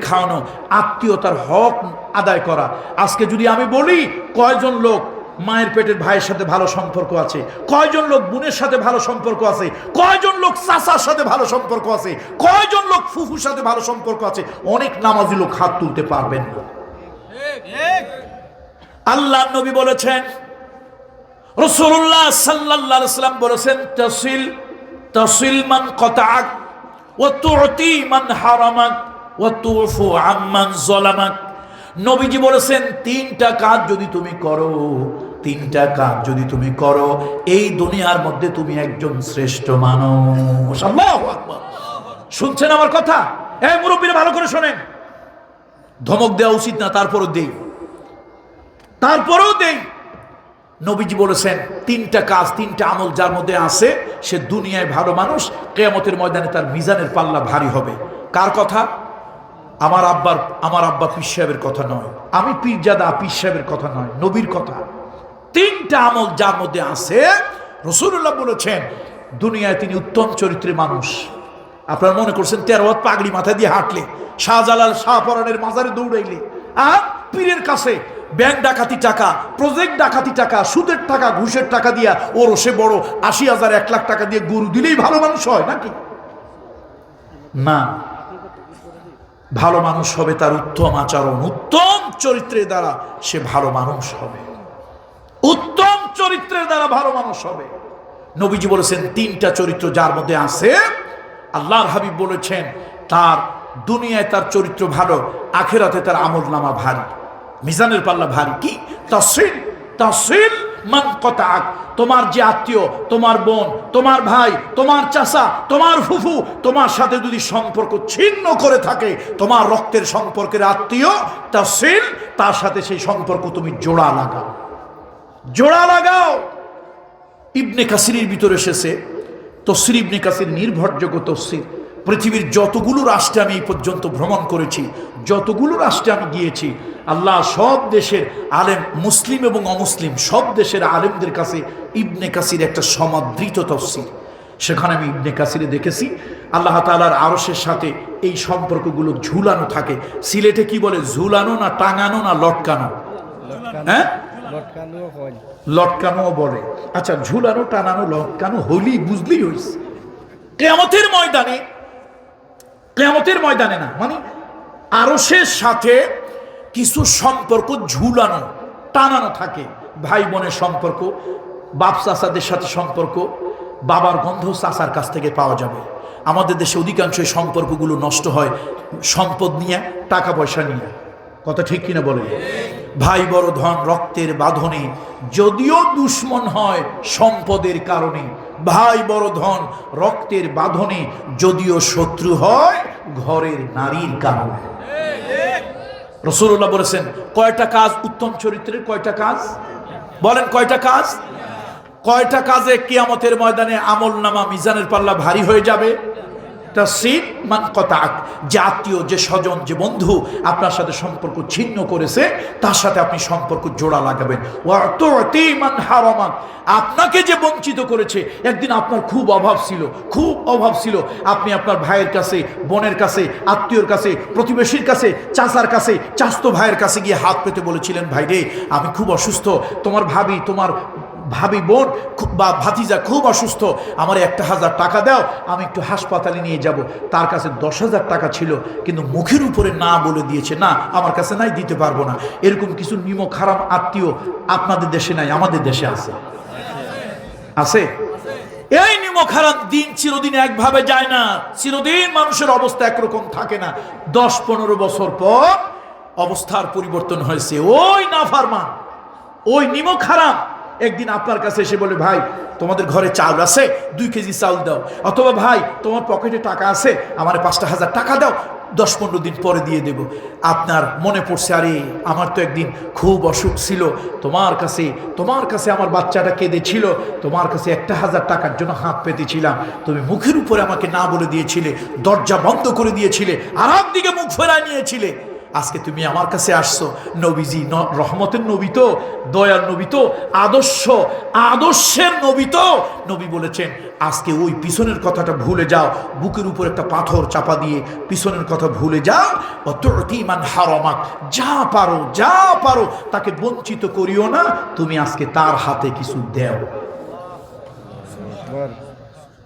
খাওয়ানো, আত্মীয়তার হক আদায় করা। আজকে যদি আমি বলি, কয়জন লোক মায়ের পেটের ভাইয়ের সাথে ভালো সম্পর্ক আছে, কয়জন লোক বোনের সাথে ভালো সম্পর্ক আছে, কয়জন লোক চাচার সাথে ভালো সম্পর্ক আছে, কয়জন লোক ফুফুর সাথে ভালো সম্পর্ক আছে? অনেক নামাজি লোক হাত তুলতে পারবেন না। আল্লাহ নবী বলেছেন, রাসূলুল্লাহ সাল্লাল্লাহু আলাইহি ওয়াসাল্লাম বলেছেন, তাসিল মান কাতাআক ওয়া তু'তি মান হারামাক ওয়া তুফু আম্মান যালামাক। নবীজি বলেছেন, 3টা কাজ যদি তুমি করো, এই দুনিয়ার মধ্যে তুমি একজন শ্রেষ্ঠ মানুষ। আল্লাহু আকবার। শুনছেন আমার কথা? এই মুরব্বীরা ভালো করে শোনেন। ধমক দেওয়া উচিত না, তারপরেও দেই। নবীজি বলেছেন, 3টা কাজ, 3টা আমল যার মধ্যে আছে, সে দুনিয়ায় ভালো মানুষ, কিয়ামতের ময়দানে তার মিজানের পাল্লা ভারী হবে। কার কথা? আমার আব্বা পীর সাহেবের কথা নয়, আমি পীরজাদা পীর সাহেবের কথা নয়, নবীর কথা। 3টা আমল যার মধ্যে আছে, রাসূলুল্লাহ বলেছেন, দুনিয়ায় তিনি উত্তম চরিত্রের মানুষ। আপনারা মনে করছেন 13 হাত পাগড়ি মাথায় দিয়ে হাঁটলে, শাহজালাল শাহপরানের মাজারে দৌড়াইলে, আর পীরের কাছে ব্যাংক ডাকাতি টাকা, প্রজেক্ট ডাকাতি টাকা, সুদের টাকা, ঘুষের টাকা দিয়া ওর সে বড় 80,000 1 লাখ টাকা দিয়ে গরু দিলেই ভালো মানুষ হয় নাকি? না, ভালো মানুষ হবে তার উত্তম আচরণ, উত্তম চরিত্রের দ্বারা সে ভালো মানুষ হবে, উত্তম চরিত্রের দ্বারা ভালো মানুষ হবে। নবীজি বলেছেন, 3টা চরিত্র যার মধ্যে আছে, আল্লাহর হাবিব বলেছেন, তার দুনিয়ায় তার চরিত্র ভালো, আখিরাতে তার আমলনামা ভারী, মিজানের পাল্লা ভারী। কি? তাসিল মান কাতাআক। তোমার যে আত্মীয়, তোমার বোন, তোমার ভাই, তোমার চাচা, তোমার ফুফু তোমার সাথে যদি সম্পর্ক ছিন্ন করে থাকে, তোমার রক্তের সম্পর্কের আত্মীয়, তাসিল, তার সাথে সেই সম্পর্ক তুমি জোড়া লাগাও। ইবনে কাসিরের ভিতরে এসেছে, তফসির ইবনে কাসির নির্ভরযোগ্য তফসির, পৃথিবীর যতগুলো রাষ্ট্রে আমি এই পর্যন্ত ভ্রমণ করেছি, যতগুলো রাষ্ট্রে আমি গিয়েছি, আল্লাহ সব দেশের আলেম, মুসলিম এবং অমুসলিম সব দেশের আলেমদের কাছে ইবনে কাসির একটা সমাদৃত তফসির। সেখানে আমি ইবনে কাসিরে দেখেছি আল্লাহ তাআলার আরশের সাথে এই সম্পর্কগুলো ঝুলানো থাকে। সিলেটে কি বলে, ঝুলানো না টাঙানো না লটকানো? হ্যাঁ, লটকানো বলে। আচ্ছা, ঝুলানো টানানো লটকানো হইলেই বুঝলেই হইছে কিয়ামতের ময়দানে, কিয়ামতের ময়দানে না, মানে আরশের সাথে কিছু সম্পর্ক ঝুলানো টানানো থাকে। ভাই বোনের সম্পর্ক, বাপ চাচাদের সাথে সম্পর্ক, বাবার গন্ধ চাচার কাছ থেকে পাওয়া যাবে। আমাদের দেশে অধিকাংশ সম্পর্কগুলো নষ্ট হয় সম্পদ নিয়ে, টাকা পয়সা নিয়ে। কথা ঠিক কিনা বলে? ভাই বড় ধন রক্তের বাঁধনে, যদিও দুশ্মন হয় সম্পদের কারণে। ভাই বড় ধন রক্তের বাঁধনে, যদিও শত্রু হয় ঘরের নারীর কারণে। রাসূলুল্লাহ বলেছেন, কয়টা কাজ উত্তম চরিত্রের? কয়টা কাজ বলেন? কয়টা কাজ? কয়টা কাজে কিয়ামতের ময়দানে আমলনামা মিজানের পাল্লা ভারী হয়ে যাবে? তাসিদ মান কতাক, যে আত্মীয়, যে স্বজন, যে বন্ধু আপনার সাথে সম্পর্ক ছিন্ন করেছে, তার সাথে আপনি সম্পর্ক জোড়া লাগাবেন। ওয়াতুতি মান হারামাক, আপনাকে যে বঞ্চিত করেছে, একদিন আপনার খুব অভাব ছিল, খুব অভাব ছিল, আপনি আপনার ভাইয়ের কাছে, বোনের কাছে, আত্মীয়র কাছে, প্রতিবেশীর কাছে, চাচার কাছে, চাচতো ভাইয়ের কাছে গিয়ে হাত পেতে বলেছিলেন, ভাই রে আমি খুব অসুস্থ, তোমার ভাবি, তোমার ভাবি বোন বা ভাতিজা খুব অসুস্থ, আমার 1000 টাকা দাও, আমি একটু হাসপাতালে নিয়ে যাব। তার কাছে 10,000 টাকা ছিল, কিন্তু মুখের উপরে না বলে দিয়েছে, না আমার কাছে নাই, দিতে পারবো না। এরকম কিছু নিমক হারাম আত্মীয় আপনাদের দেশে নাই, আমাদের দেশে আছে, আছে। এই নিমক হারাম দিন চিরদিন একভাবে যায় না, চিরদিন মানুষের অবস্থা একরকম থাকে না। 10-15 বছর পর অবস্থার পরিবর্তন হয়েছে। ওই নাফরমান, ওই নিমক হারাম একদিন আপনার কাছে এসে বলে, ভাই তোমাদের ঘরে চাউল আছে, 2 কেজি চাউল দাও। অথবা ভাই তোমার পকেটে টাকা আছে, আমার 5,000 টাকা দাও, 10-15 দিন পরে দিয়ে দেব। আপনার মনে পড়ছে, আরে আমার তো একদিন খুব অসুখ ছিল, তোমার কাছে আমার বাচ্চাটা কেঁদেছিল, তোমার কাছে 1,000 টাকার জন্য হাত পেতেছিলাম, তুমি মুখের উপরে আমাকে না বলে দিয়েছিলে, দরজা বন্ধ করে দিয়েছিলে, আর একদিকে মুখ ফেরায় নিয়েছিলে। আজকে তুমি আমার কাছে আসছো, নবীজি রহমতের নবী তো, দয়ার নবী তো, আদর্শের নবী তো, নবী বলেছেন আজকে ওই পিছনের কথাটা ভুলে যাও, বুকের উপর একটা পাথর চাপা দিয়ে পিছনের কথা ভুলে যাও। অতুতি মান হারামাক, যা পারো তাকে বঞ্চিত করিও না, তুমি আজকে তার হাতে কিছু দেও।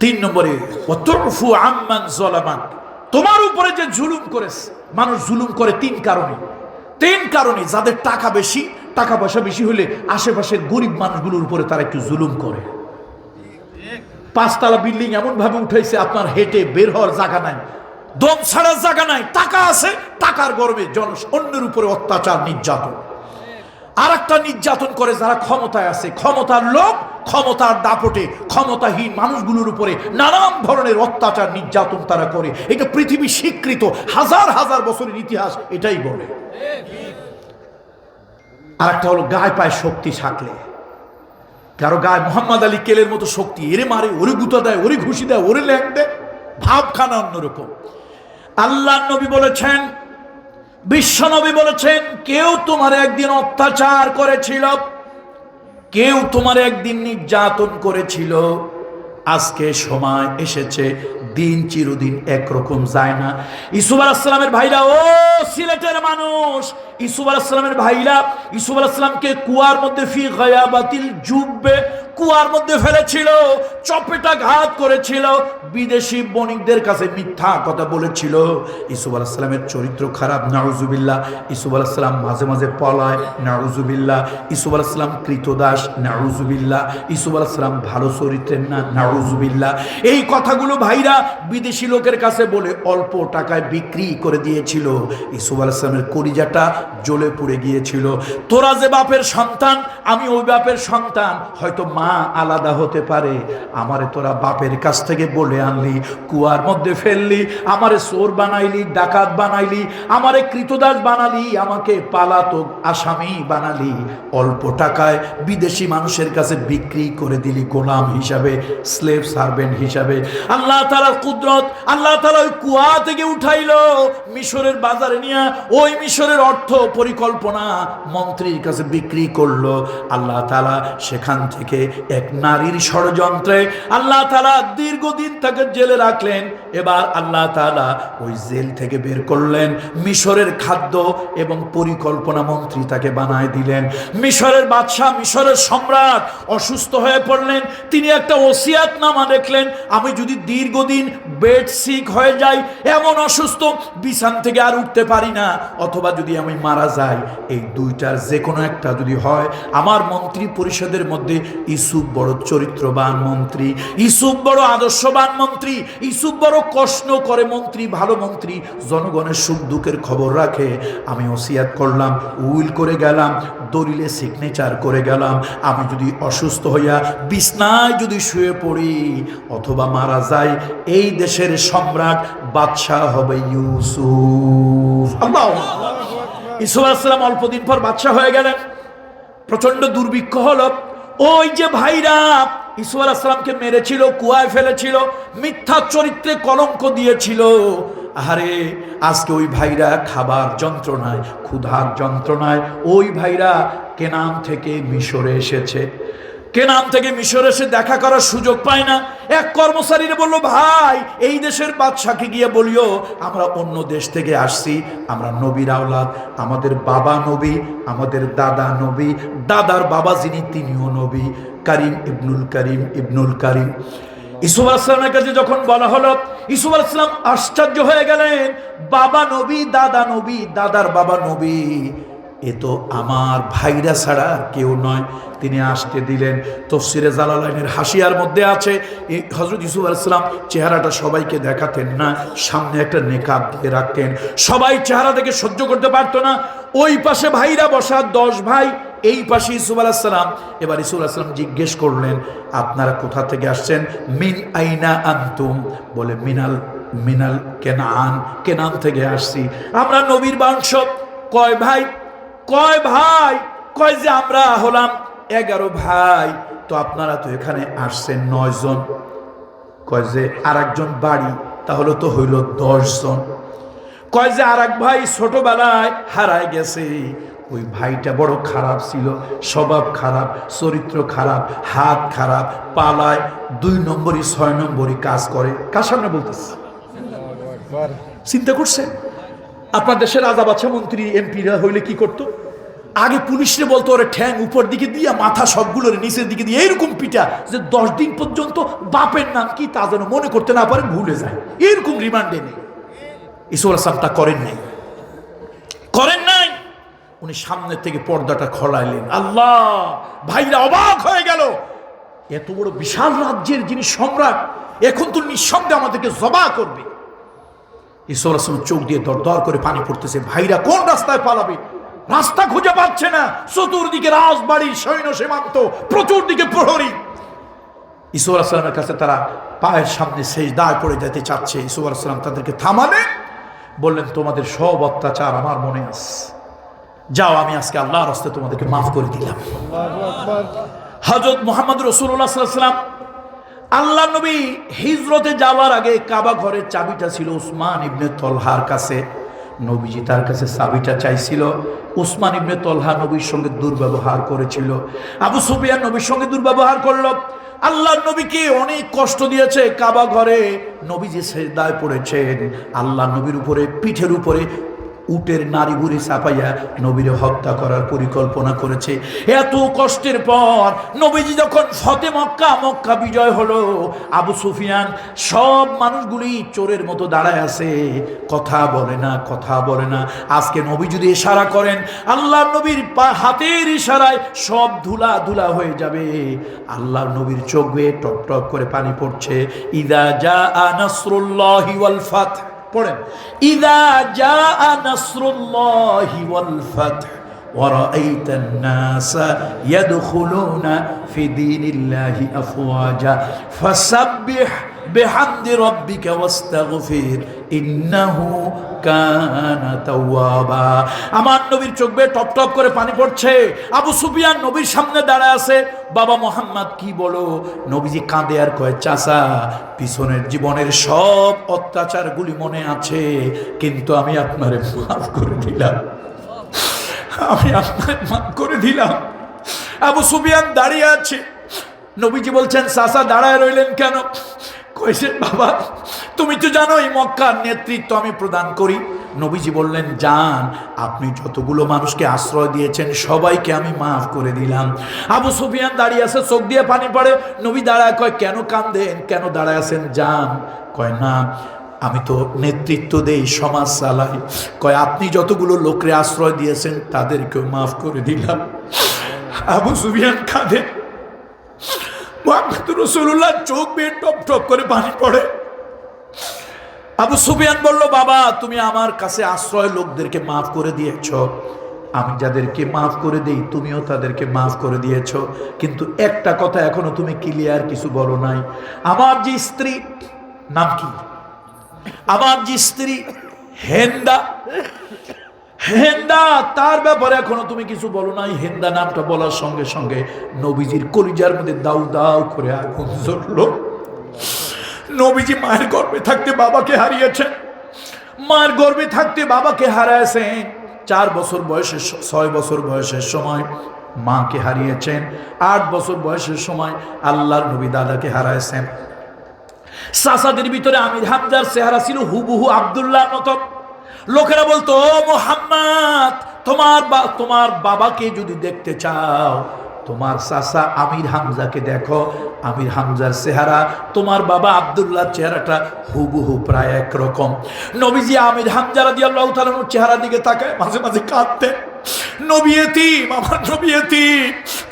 3 নম্বরে ওয়াতুফু আম্মান যালামান, তোমার উপরে যে জুলুম করেছে, মানুষ জুলুম করে 3 কারণে। যাদের টাকা বেশি, টাকা পয়সা বেশি হলে আশেপাশের গরিব মানুষগুলোর উপরে তারা একটু জুলুম করে। 5 তলা বিল্ডিং এমন ভাবে উঠাইছে, আপনার হেঁটে বের হওয়ার জায়গা নাই, দম ছাড়ার জায়গা নাই, টাকা আছে, টাকার গর্বে অন্যের উপরে অত্যাচার, নির্যাতন। আর একটা নির্যাতন করে যারা ক্ষমতায় আছে, ক্ষমতার লোক, ক্ষমতার দাপটে ক্ষমতাহীন মানুষগুলোর উপরে নানান ধরনের অত্যাচার, নির্যাতন তারা করে। এটা পৃথিবী স্বীকৃত, হাজার বছরের ইতিহাস এটাই বলে। আর একটা হলো গায়ে পায়ে শক্তি থাকলে, কারো গায়ে মোহাম্মদ আলী কেলের মতো শক্তি, এরে মারে, ওরে গুতা দেয়, ওরে ঘুষি দেয়, ওরে ল্যাং দেয়, ভাবখানা অন্যরকম। আল্লাহ নবী বলেছেন, বিশ্বনবী বলেছেন, কেউ তোমার একদিন অত্যাচার করেছিল, কেউ তোমার একদিন নির্যাতন করেছিল, আজকে সময় এসেছে, দিন চিরদিন একরকম যায় না। ইউসুফ আলাইহিস সালামের ভাইরা, ও সিলেটের মানুষ, ইউসুফ আলাইহিস সালামের ভাইরা ইউসুফ আলাইহিস সালামকে কুয়ার মধ্যে ফি গায়াবাতিল জুব্বে, কুয়ার মধ্যে ফেলেছিল, চপেটাঘাত করেছিল, বিদেশি বণিকদের কাছে মিথ্যা কথা বলেছিল। ইউসুফ আলাইহিস সালামের চরিত্র খারাপ, নাউজুবিল্লাহ। ইউসুফ আলাইহিস সালাম মাঝে মাঝে পলায়, নাউজুবিল্লাহ। ইউসুফ আলাইহিস সালাম কৃতদাস, নাউজুবিল্লাহ। ইউসুফ আলাইহিস সালাম ভালো চরিত্রের না, নাউজুবিল্লাহ। এই কথাগুলো ভাইরা বিদেশি লোকের কাছে বলে অল্প টাকায় বিক্রি করে দিয়েছিল। ইউসুফ আলাইহিস সালামের কলিজাটা জ্বলে পুড়ে গিয়েছিল। তোরা যে বাপের সন্তান, আমি ওই বাপের সন্তান, হয়তো মা মা আলাদা হতে পারে, আমারে তোরা বাপের কাছ থেকে বলে আনলি, কুয়ার মধ্যে ফেললি, আমারে চোর বানাইলি, ডাকাত বানাইলি, আমারে কৃতদাস বানালি, আমাকে পালাতক আসামি বানালি, অল্প টাকায় বিদেশি মানুষের কাছে বিক্রি করে দিলি গোলাম হিসাবে, স্লেভ সার্ভেন্ট হিসাবে। আল্লাহ তাআলার কুদরত, আল্লাহ তাআলা ওই কুয়া থেকে উঠাইলো, মিশরের বাজারে নিয়ে ওই মিশরের অর্থ পরিকল্পনা মন্ত্রীর কাছে বিক্রি করলো। আল্লাহ তাআলা সেখান থেকে এক নারীর ষড়যন্ত্রে আল্লাহ তাআলা দীর্ঘদিন তাকে জেলে রাখলেন। এবার আল্লাহ তাআলা ওই জেল থেকে বের করলেন, মিশরের খাদ্য এবং পরিকল্পনা মন্ত্রী তাকে বানায় দিলেন। মিশরের বাদশাহ, মিশরের সম্রাট অসুস্থ হয়ে পড়লেন। তিনি একটা ওসিয়াতনামা দেখলেন, আমি যদি দীর্ঘদিন বেড সিক হয়ে যাই, এমন অসুস্থ বিছান থেকে আর উঠতে পারি না, অথবা যদি আমি মারা যাই, এই দুইটার যে কোনো একটা যদি হয়, আমার মন্ত্রী পরিষদের মধ্যে ইউসুফ বড় চরিত্রবান মন্ত্রী, ইউসুফ বড় আদর্শবান মন্ত্রী, ইউসুফ বড় কষ্ট করে মন্ত্রী, ভালো মন্ত্রী, জনগণের সুখ দুঃখের খবর রাখে। আমি ওসিয়াত করলাম, উইল করে গেলাম, দলিলে সিগনেচার করে গেলাম, আমি যদি অসুস্থ হইয়া বিছনায় যদি শুয়ে পড়ি অথবা মারা যাই, এই দেশের সম্রাট বাদশাহ হবে ইউসুফ। আল্লাহু আকবার। ইউসুফ আলাইহিস সালাম অল্প দিন পর বাদশাহ হয়ে গেলেন। প্রচন্ড দুর্ভিক্ষ হলো। ওই যে ভাইরা ইউসুফ আলাইহিস সালামকে মেরেছিল, কুয়ায় ফেলেছিল, মিথ্যা চরিত্রে কলঙ্ক দিয়েছিল, আরে আজকে ওই ভাইরা খাবার যন্ত্রণায়, ক্ষুধার যন্ত্রণায়, ওই ভাইরা কেনান থেকে মিশরে এসেছে। কেনান থেকে মিশরে এসে দেখা করার সুযোগ পায় না। এক কর্মচারীরা বলল, ভাই এই দেশের বাদশাকে গিয়ে বলিও আমরা অন্য দেশ থেকে আসছি, আমরা নবীর আওলাদ, আমাদের বাবা নবী, আমাদের দাদা নবী, দাদার বাবা যিনি তিনিও নবী, কারিম ইবনুল কারিম ইবনুল কারিম। ইউসুফ আলাইহিস সালামের কাছে যখন বলা হলো, ইউসুফ আলাইহিস সালাম আশ্চর্য হয়ে গেলেন, বাবা নবী, দাদা নবী, দাদার বাবা নবী, এ তো আমার ভাইরা ছাড়া কেউ নয়। তিনি আসতে দিলেন। তাফসীরে জালালাইনের হাসিয়ার মধ্যে আছে, এই হযরত ইউসুফ আলাইহিস সালাম চেহারাটা সবাইকে দেখাতেন না, সামনে একটা নেকাব দিয়ে রাখতেন, সবাই চেহারা দেখে সহ্য করতে পারতো না। ওই পাশে ভাইরা বসা 10 ভাই, এই পাশে ইউসুফ আলাইহিস সালাম। এবার ইউসুফ আলাইহিস সালাম জিজ্ঞেস করলেন, আপনারা কোথা থেকে আসছেন? মিন আইনা আনতুম, বলে মিনাল কেনান, কেনান থেকে আসছি, আমরা নবীর বংশ। কয় ভাই? কয় ভাই? কয় যে আমরা হলাম 11 ভাই। তো আপনারা তো এখানে আসছেন 9 জন। কয় যে আরেকজন বাড়ি, তাহলে তো হইল 10 জন। কয় যে আরেক ভাই ছোটবেলায় হারায় গেছে, ওই ভাইটা বড় খারাপ ছিল, স্বভাব খারাপ, চরিত্র খারাপ, হাত খারাপ, পালায়, 2 নম্বরই 6 নম্বরই কাজ করে। কার সামনে বলতেছে? চিন্তা করছে? আপনার দেশের রাজা বাদশা মন্ত্রী এমপিরা হইলে কি করতো? আগে পুলিশরে বলতো, ওরে ঠ্যাং উপর দিকে দিয়া, মাথা সবগুলোর নিচের দিকে দিয়ে এইরকম পিটা, যে 10 দিন পর্যন্ত বাপের নাম কি তা যেন মনে করতে না পারে, ভুলে যায়, এরকম রিমান্ডে নেই। ইউসুফ আলাইহিস সালাম তা করেন নাই, করেন নাই। উনি সামনে থেকে পর্দাটা খোলাইলেন। আল্লাহ, ভাইরা অবাক হয়ে গেল, এত বড় বিশাল রাজ্যের যিনি সম্রাট, এখন তো নিঃশব্দে আমাদেরকে জবা করবে। ইউসুফ আলাইহিস সালাম চোখ দিয়ে দরদর করে পানি পড়তেছে। ভাইরা কোন রাস্তায় পালাবে? রাস্তা খুঁজে পাচ্ছে না, চতুর্দিকে রাজবাড়ি, সৈন্য সীমান্ত, প্রচুর দিকে প্রহরী। ইউসুফ আলাইহিস সালামের কাছে তারা পায়ের সামনে সেজদায় পড়ে যেতে চাচ্ছে। ইউসুফ আলাইহিস সালাম তাদেরকে থামালেন, বললেন, তোমাদের সব অত্যাচার আমার মনে আছে, যাও, আমি আজকে আল্লাহর রাস্তায় তোমাদেরকে মাফ করে দিলাম। হযরত মুহাম্মদ রাসূলুল্লাহ সাল্লাল্লাহু আলাইহি ওয়াসাল্লাম, আল্লাহ নবী হিজরতে যাওয়ার আগে কাবা ঘরের চাবিটা ছিল উসমান ইবনে তলহার কাছে। নবীজি তার কাছে চাবিটা চাইছিল। উসমান ইবনে তলহা নবীর সঙ্গে দুর্ব্যবহার করেছিল। আবু সুফিয়ান নবীর সঙ্গে দুর্ব্যবহার করলো। আল্লাহ নবীকে অনেক কষ্ট দিয়েছে। কাবা ঘরে নবীজি সিজদায় পড়েছেন, আল্লাহ নবীর উপরে, পিঠের উপরে উটের নারী বুড়ি চাপাইয়া নবীরে হত্যা করার পরিকল্পনা করেছে। এত কষ্টের পর নবীজি যখন ফতে মক্কা, মক্কা বিজয় হলো, আবু সুফিয়ান সব মানুষগুলি চোরের মতো দাঁড়ায় আছে, কথা বলে না, কথা বলে না। আজকে নবী যদি ইশারা করেন, আল্লাহ নবীর হাতের ইশারায় সব ধুলা ধুলা হয়ে যাবে। আল্লাহ নবীর চোখ বেয়ে টপ টপ করে পানি পড়ছে। ইদা জাআ নাসরুল্লাহি ওয়াল ফাতহ, পড়েন, ইদা জাআ নাসরুল্লাহি ওয়াল ফাতহ وَرَأَيْتَ النَّاسَ يَدْخُلُونَ فِي دِينِ اللَّهِ أَفْوَاجًا فَسَبِّحْ بِحَمْدِ رَبِّكَ وَاسْتَغْفِرْ إِنَّهُ কানা তাওয়াবা। আমার নবীর চোখ বেয়ে টপ টপ করে পানি পড়ছে। আবু সুফিয়ান নবীর সামনে দাঁড়ায় আছে। বাবা মোহাম্মদ কি বলো? নবীজি কাঁদে আর কয়, চাচা পিছনের জীবনের সব অত্যাচারগুলি মনে আছে, কিন্তু আমি আপনারে মাফ করে দিলাম, আমি আপনারে মাফ করে দিলাম। আবু সুফিয়ান দাঁড়িয়ে আছে। নবীজি বলছেন, চাচা দাঁড়ায় রইলেন কেন? কইছেন, বাবা তুমি তো জানো এই মক্কার নেতৃত্ব আমি প্রদান করি। নবীজি বললেন, যান, আপনি যতগুলো মানুষকে আশ্রয় দিয়েছেন সবাইকে আমি মাফ করে দিলাম। আবু সুফিয়ান দাঁড়িয়ে আছে, চোখ দিয়ে পানি পড়ে। নবী দাঁড়ায় কয়, কেন কান্দেন, কেন দাঁড়ায় আছেন? যান। কয়, না আমি তো নেতৃত্ব দেই, সমাজ চালাই। কয়, আপনি যতগুলো লোকরে আশ্রয় দিয়েছেন তাদেরকেও মাফ করে দিলাম। আবু সুফিয়ান কাঁদে। মুহাম্মদ রাসূলুল্লাহ চোখ বেয়ে টপ টপ করে পানি পড়ে। আবু সুফিয়ান বলল, বাবা তুমি আমার কাছে আশ্রয় লোকদেরকে মাফ করে দিয়েছ, আমি যাদেরকে মাফ করে দেই তুমিও তাদেরকে মাফ করে দিয়েছ, কিন্তু একটা কথা এখনো তুমি ক্লিয়ার কিছু বলো নাই। আমার যে স্ত্রী, নাম কি? আমার যে স্ত্রী হেন্দা, হেন্দা তার ব্যাপারে এখনো তুমি কিছু বলো নাই। হেন্দা নামটা বলার সঙ্গে সঙ্গে নবীজির কলিজার মধ্যে দাউ দাউ করে আগুন জ্বলল। নবীজি মায়ের গর্ভে থাকতে বাবাকে হারিয়েছেন, মায়ের গর্ভে থাকতে বাবাকে হারিয়েছেন। 4 বছর বয়সে, 6 বছর বয়সের সময় মাকে হারিয়েছেন। 8 বছর বয়সের সময় আল্লাহর নবী দাদাকে হারাইছেন। চাচাদের ভিতরে আমির হামজার চেহারা ছিল হুবহু আব্দুল্লাহর মতো। লোকেরা বলতো, ও মুহাম্মদ, তোমার বাবাকে যদি দেখতে চাও তোমার চাচা আমির হামজাকে দেখো। আমির হামজার চেহারা তোমার বাবা আব্দুল্লাহর চেহারাটা হুবহু প্রায় একরকম। নবীজি আমির হামজা রাদিয়াল্লাহু তাআলার চেহারার দিকে তাকায়, মাঝে মাঝে কাঁদতেন। নবী এতিম, আমার নবী এতিম।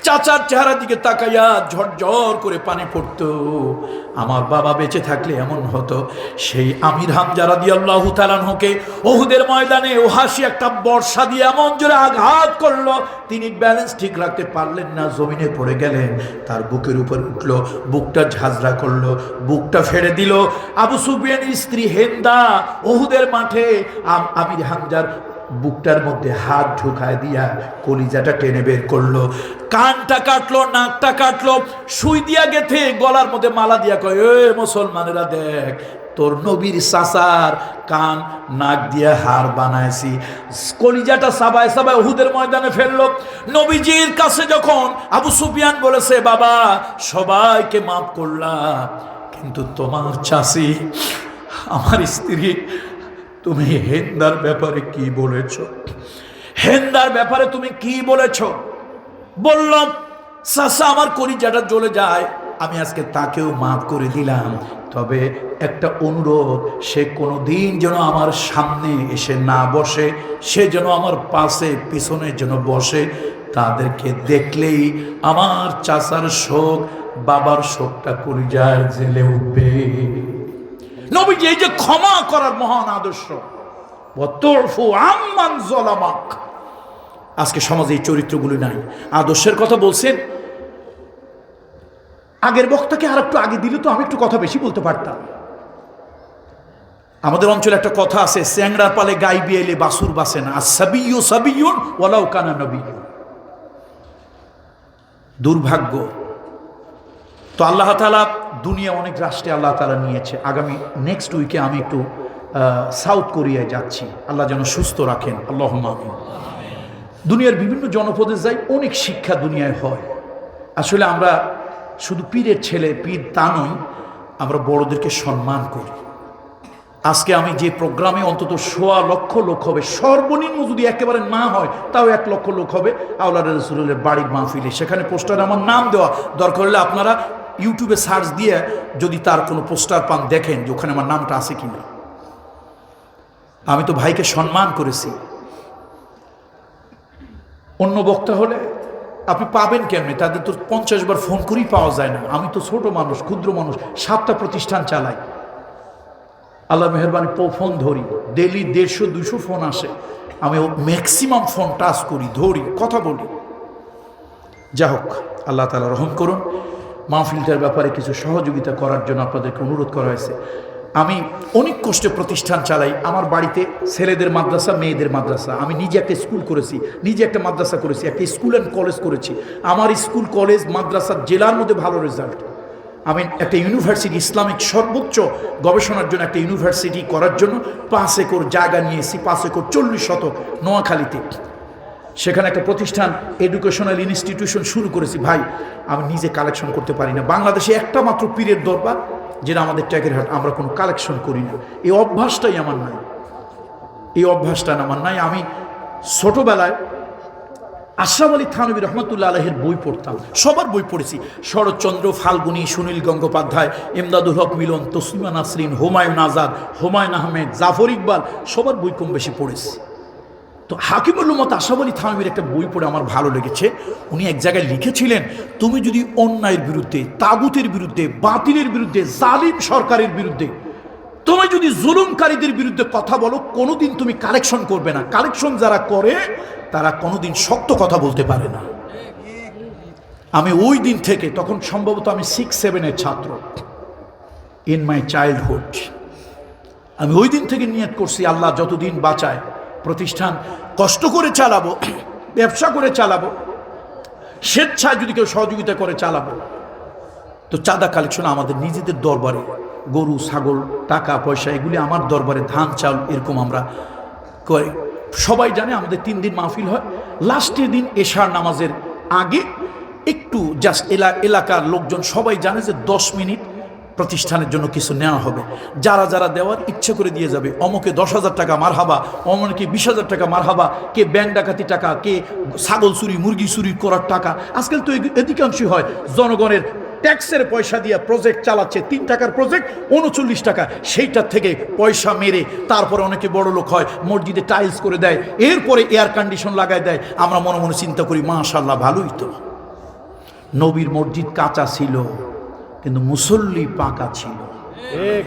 চাচার চেহারার দিকে তাকাইয়া ঝরঝর করে পানি পড়তো। আমার বাবা বেঁচে থাকলে এমন হতো। সেই আমির হামজা রাদিয়াল্লাহু তাআলাকে উহুদের ময়দানে ওহাসি একটা বর্ষা দিয়ে এমন জোরে আঘাত করলো, তিনি ব্যালেন্স ঠিক রাখতে পারলেন না, জমিনে পড়ে গেলেন। তার বুকের উপর উঠলো, বুকটা ঝাঁঝরা করলো, বুকটা ফেড়ে দিল। আবু সুফিয়ানের স্ত্রী হেন্দা উহুদের মাঠে আমির হামজার বুকটার মধ্যে হাত ঢুকায় দিয়া কলিজাটা টেনে বের করলো, কানটা কাটলো, নাকটা কাটলো, সুই দিয়া গেথে গলার মধ্যে মালা দিয়া কয়, এ মুসলমানেরা দেখ, তোর নবীর চাচার কান নাক দিয়ে হার বানাইছি। কলিজাটা সাবায় সাবায় উহুদের ময়দানে ফেললো। নবীজির কাছে যখন আবু সুফিয়ান বলেছে, বাবা সবাইকে মাফ করলাম, কিন্তু তোমার চাচি আমার স্ত্রী, তুমি হেন্দার ব্যাপারে কি বলেছ? হেন্দার ব্যাপারে তুমি কি বলেছ? বললাম, চাচা আমার কলিজাটা জ্বলে যায়, আমি আজকে তাকেও মাফ করে দিলাম, তবে একটা অনুরোধ, সে কোনোদিন যেন আমার সামনে এসে না বসে, সে যেন আমার পাশে পিছনে যেন বসে। তাদেরকে দেখলেই আমার চাচার শোক, বাবার শোকটা কলিজায় জেলে উঠবে। নবীজি এই যে ক্ষমা করার মহান আদর্শ, আজকে সমাজে এই চরিত্রগুলি নাই। আদর্শের কথা বলছেন, আগের বক্তাকে আর একটু আগে দিলে তো আমি একটু কথা বেশি বলতে পারতাম। আমাদের অঞ্চলে একটা কথা আছে, চ্যাংড়ার পালে গাই বিয়েলে বাসুর বাসে না, সাবিয়্যু সাবিয়্যুন ওয়ালাউ কানা নবিয়্যুন। দুর্ভাগ্য। তো আল্লাহ তাআলা দুনিয়া অনেক রাষ্ট্রে আল্লাহ তাআলা নিয়েছে। আগামী নেক্সট উইকে আমি একটু সাউথ কোরিয়ায় যাচ্ছি, আল্লাহ যেন সুস্থ রাখেন, আল্লাহুম্মা আমিন। দুনিয়ার বিভিন্ন জনপদে যাই, অনেক শিক্ষা দুনিয়ায় হয়। আসলে আমরা শুধু পীরের ছেলে পীর তা নই, আমরা বড়দেরকে সম্মান করি। আজকে আমি যে প্রোগ্রামে অন্তত ১.৫ লক্ষ লোক হবে, সর্বনিম্ন যদি একেবারে না হয় তাও ১ লক্ষ লোক হবে, আওলাদ রাসূলের বাড়ির মাহফিলে, সেখানে পোস্টারে আমার নাম দেওয়া। দরকার হলে আপনারা ইউটিউবে সার্চ দিয়ে যদি তার কোনো পোস্টার পান, দেখেন যে ওখানে আমার নামটা আছে কিনা। আমি তো ভাইকে সম্মান করেছি। অন্য বক্তা হলে আপনি পাবেন কেমনে? তাদের তো 50 বার ফোন করেই পাওয়া যায় না। আমি তো ছোট মানুষ, ক্ষুদ্র মানুষ, 7টা প্রতিষ্ঠান চালাই। আল্লাহ মেহেরবানি ফোন ধরি, ডেলি 150-200 ফোন আসে, আমি ম্যাক্সিমাম ফোন টাচ করি, ধরি, কথা বলি। যা হোক, আল্লাহ তাআলা রহম করুন। মাহফিলটার ব্যাপারে কিছু সহযোগিতা করার জন্য আপনাদেরকে অনুরোধ করা হয়েছে। আমি অনেক কষ্টে প্রতিষ্ঠান চালাই। আমার বাড়িতে ছেলেদের মাদ্রাসা, মেয়েদের মাদ্রাসা। আমি নিজে একটা স্কুল করেছি, নিজে একটা মাদ্রাসা করেছি, একটা স্কুল অ্যান্ড কলেজ করেছি। আমার স্কুল কলেজ মাদ্রাসার জেলার মধ্যে ভালো রেজাল্ট। আমি একটা ইউনিভার্সিটি, ইসলামিক সর্বোচ্চ গবেষণার জন্য একটা ইউনিভার্সিটি করার জন্য 5 একর জায়গা নিয়েছি, 5 একর 40 শতক নোয়াখালীতে। সেখানে একটা প্রতিষ্ঠান, এডুকেশনাল ইনস্টিটিউশন শুরু করেছি। ভাই, আমি নিজে কালেকশন করতে পারি না। বাংলাদেশে একটা মাত্র পীরের দরবার, যেটা আমাদের ট্যাগের হাট, আমরা কোনো কালেকশন করি না। এই অভ্যাসটাই আমার নাই, এই অভ্যাসটা আমার নাই। আমি ছোটবেলায় আশরাফ আলী থানভী রহমতুল্লাহ আলাইহির বই পড়তাম, সবার বই পড়েছি। শরৎচন্দ্র, ফাল্গুনী, সুনীল গঙ্গোপাধ্যায়, ইমদাদুল হক মিলন, তসলিমা নাসরিন, হুমায়ুন আজাদ, হুমায়ুন আহমেদ, জাফর ইকবাল, সবার বই কম বেশি পড়েছি। তো হাকিমুল উম্মত আশরাফ আলী থানভীর একটা বই পড়ে আমার ভালো লেগেছে। উনি এক জায়গায় লিখেছিলেন, তুমি যদি অন্যায়ের বিরুদ্ধে, তাগুতের বিরুদ্ধে, বাতিলের বিরুদ্ধে, জালিম সরকারের বিরুদ্ধে, তুমি যদি জুলুমকারীদের বিরুদ্ধে কথা বলো, কোনোদিন তুমি কালেকশন করবে না। কালেকশন যারা করে তারা কোনোদিন শক্ত কথা বলতে পারে না। আমি ওই দিন থেকে, তখন সম্ভবত আমি 6-7 ছাত্র, ইন মাই চাইল্ডহুড, আমি ওই দিন থেকে নিয়ত করছি, আল্লাহ যতদিন বাঁচায় প্রতিষ্ঠান কষ্ট করে চালাবো, ব্যবসা করে চালাবো, স্বেচ্ছায় যদি কেউ সহযোগিতা করে চালাবো। তো চাঁদা কালেকশন আমাদের নিজেদের দরবারে, গরু, ছাগল, টাকা পয়সা, এগুলি আমার দরবারে, ধান চাল, এরকম আমরা করে। সবাই জানে আমাদের 3 দিন মাহফিল হয়। লাস্টের দিন এশার নামাজের আগে একটু জাস্ট এলাকার লোকজন সবাই জানে যে 10 মিনিট প্রতিষ্ঠানের জন্য কিছু নেওয়া হবে। যারা যারা দেওয়ার ইচ্ছে করে দিয়ে যাবে। অমুকে 10,000 টাকা মারহাবা, অমুকে 20,000 টাকা মারহাবা, কে ব্যাংক ডাকাতি টাকা, কে ছাগল চুরি, মুরগি চুরি করার টাকা। আজকাল তো অধিকাংশই হয় জনগণের ট্যাক্সের পয়সা দিয়ে প্রজেক্ট চালাচ্ছে, 3 টাকার প্রজেক্ট 39 টাকা, সেইটার থেকে পয়সা মেরে তারপরে অনেকে বড় লোক হয়, মসজিদে টাইলস করে দেয়, এরপরে এয়ার কন্ডিশন লাগায় দেয়। আমরা মনে মনে চিন্তা করি, মাশাআল্লাহ, ভালোই তো। নবীর মসজিদ কাঁচা ছিল, কিন্তু মুসল্লি পাকা ছিল।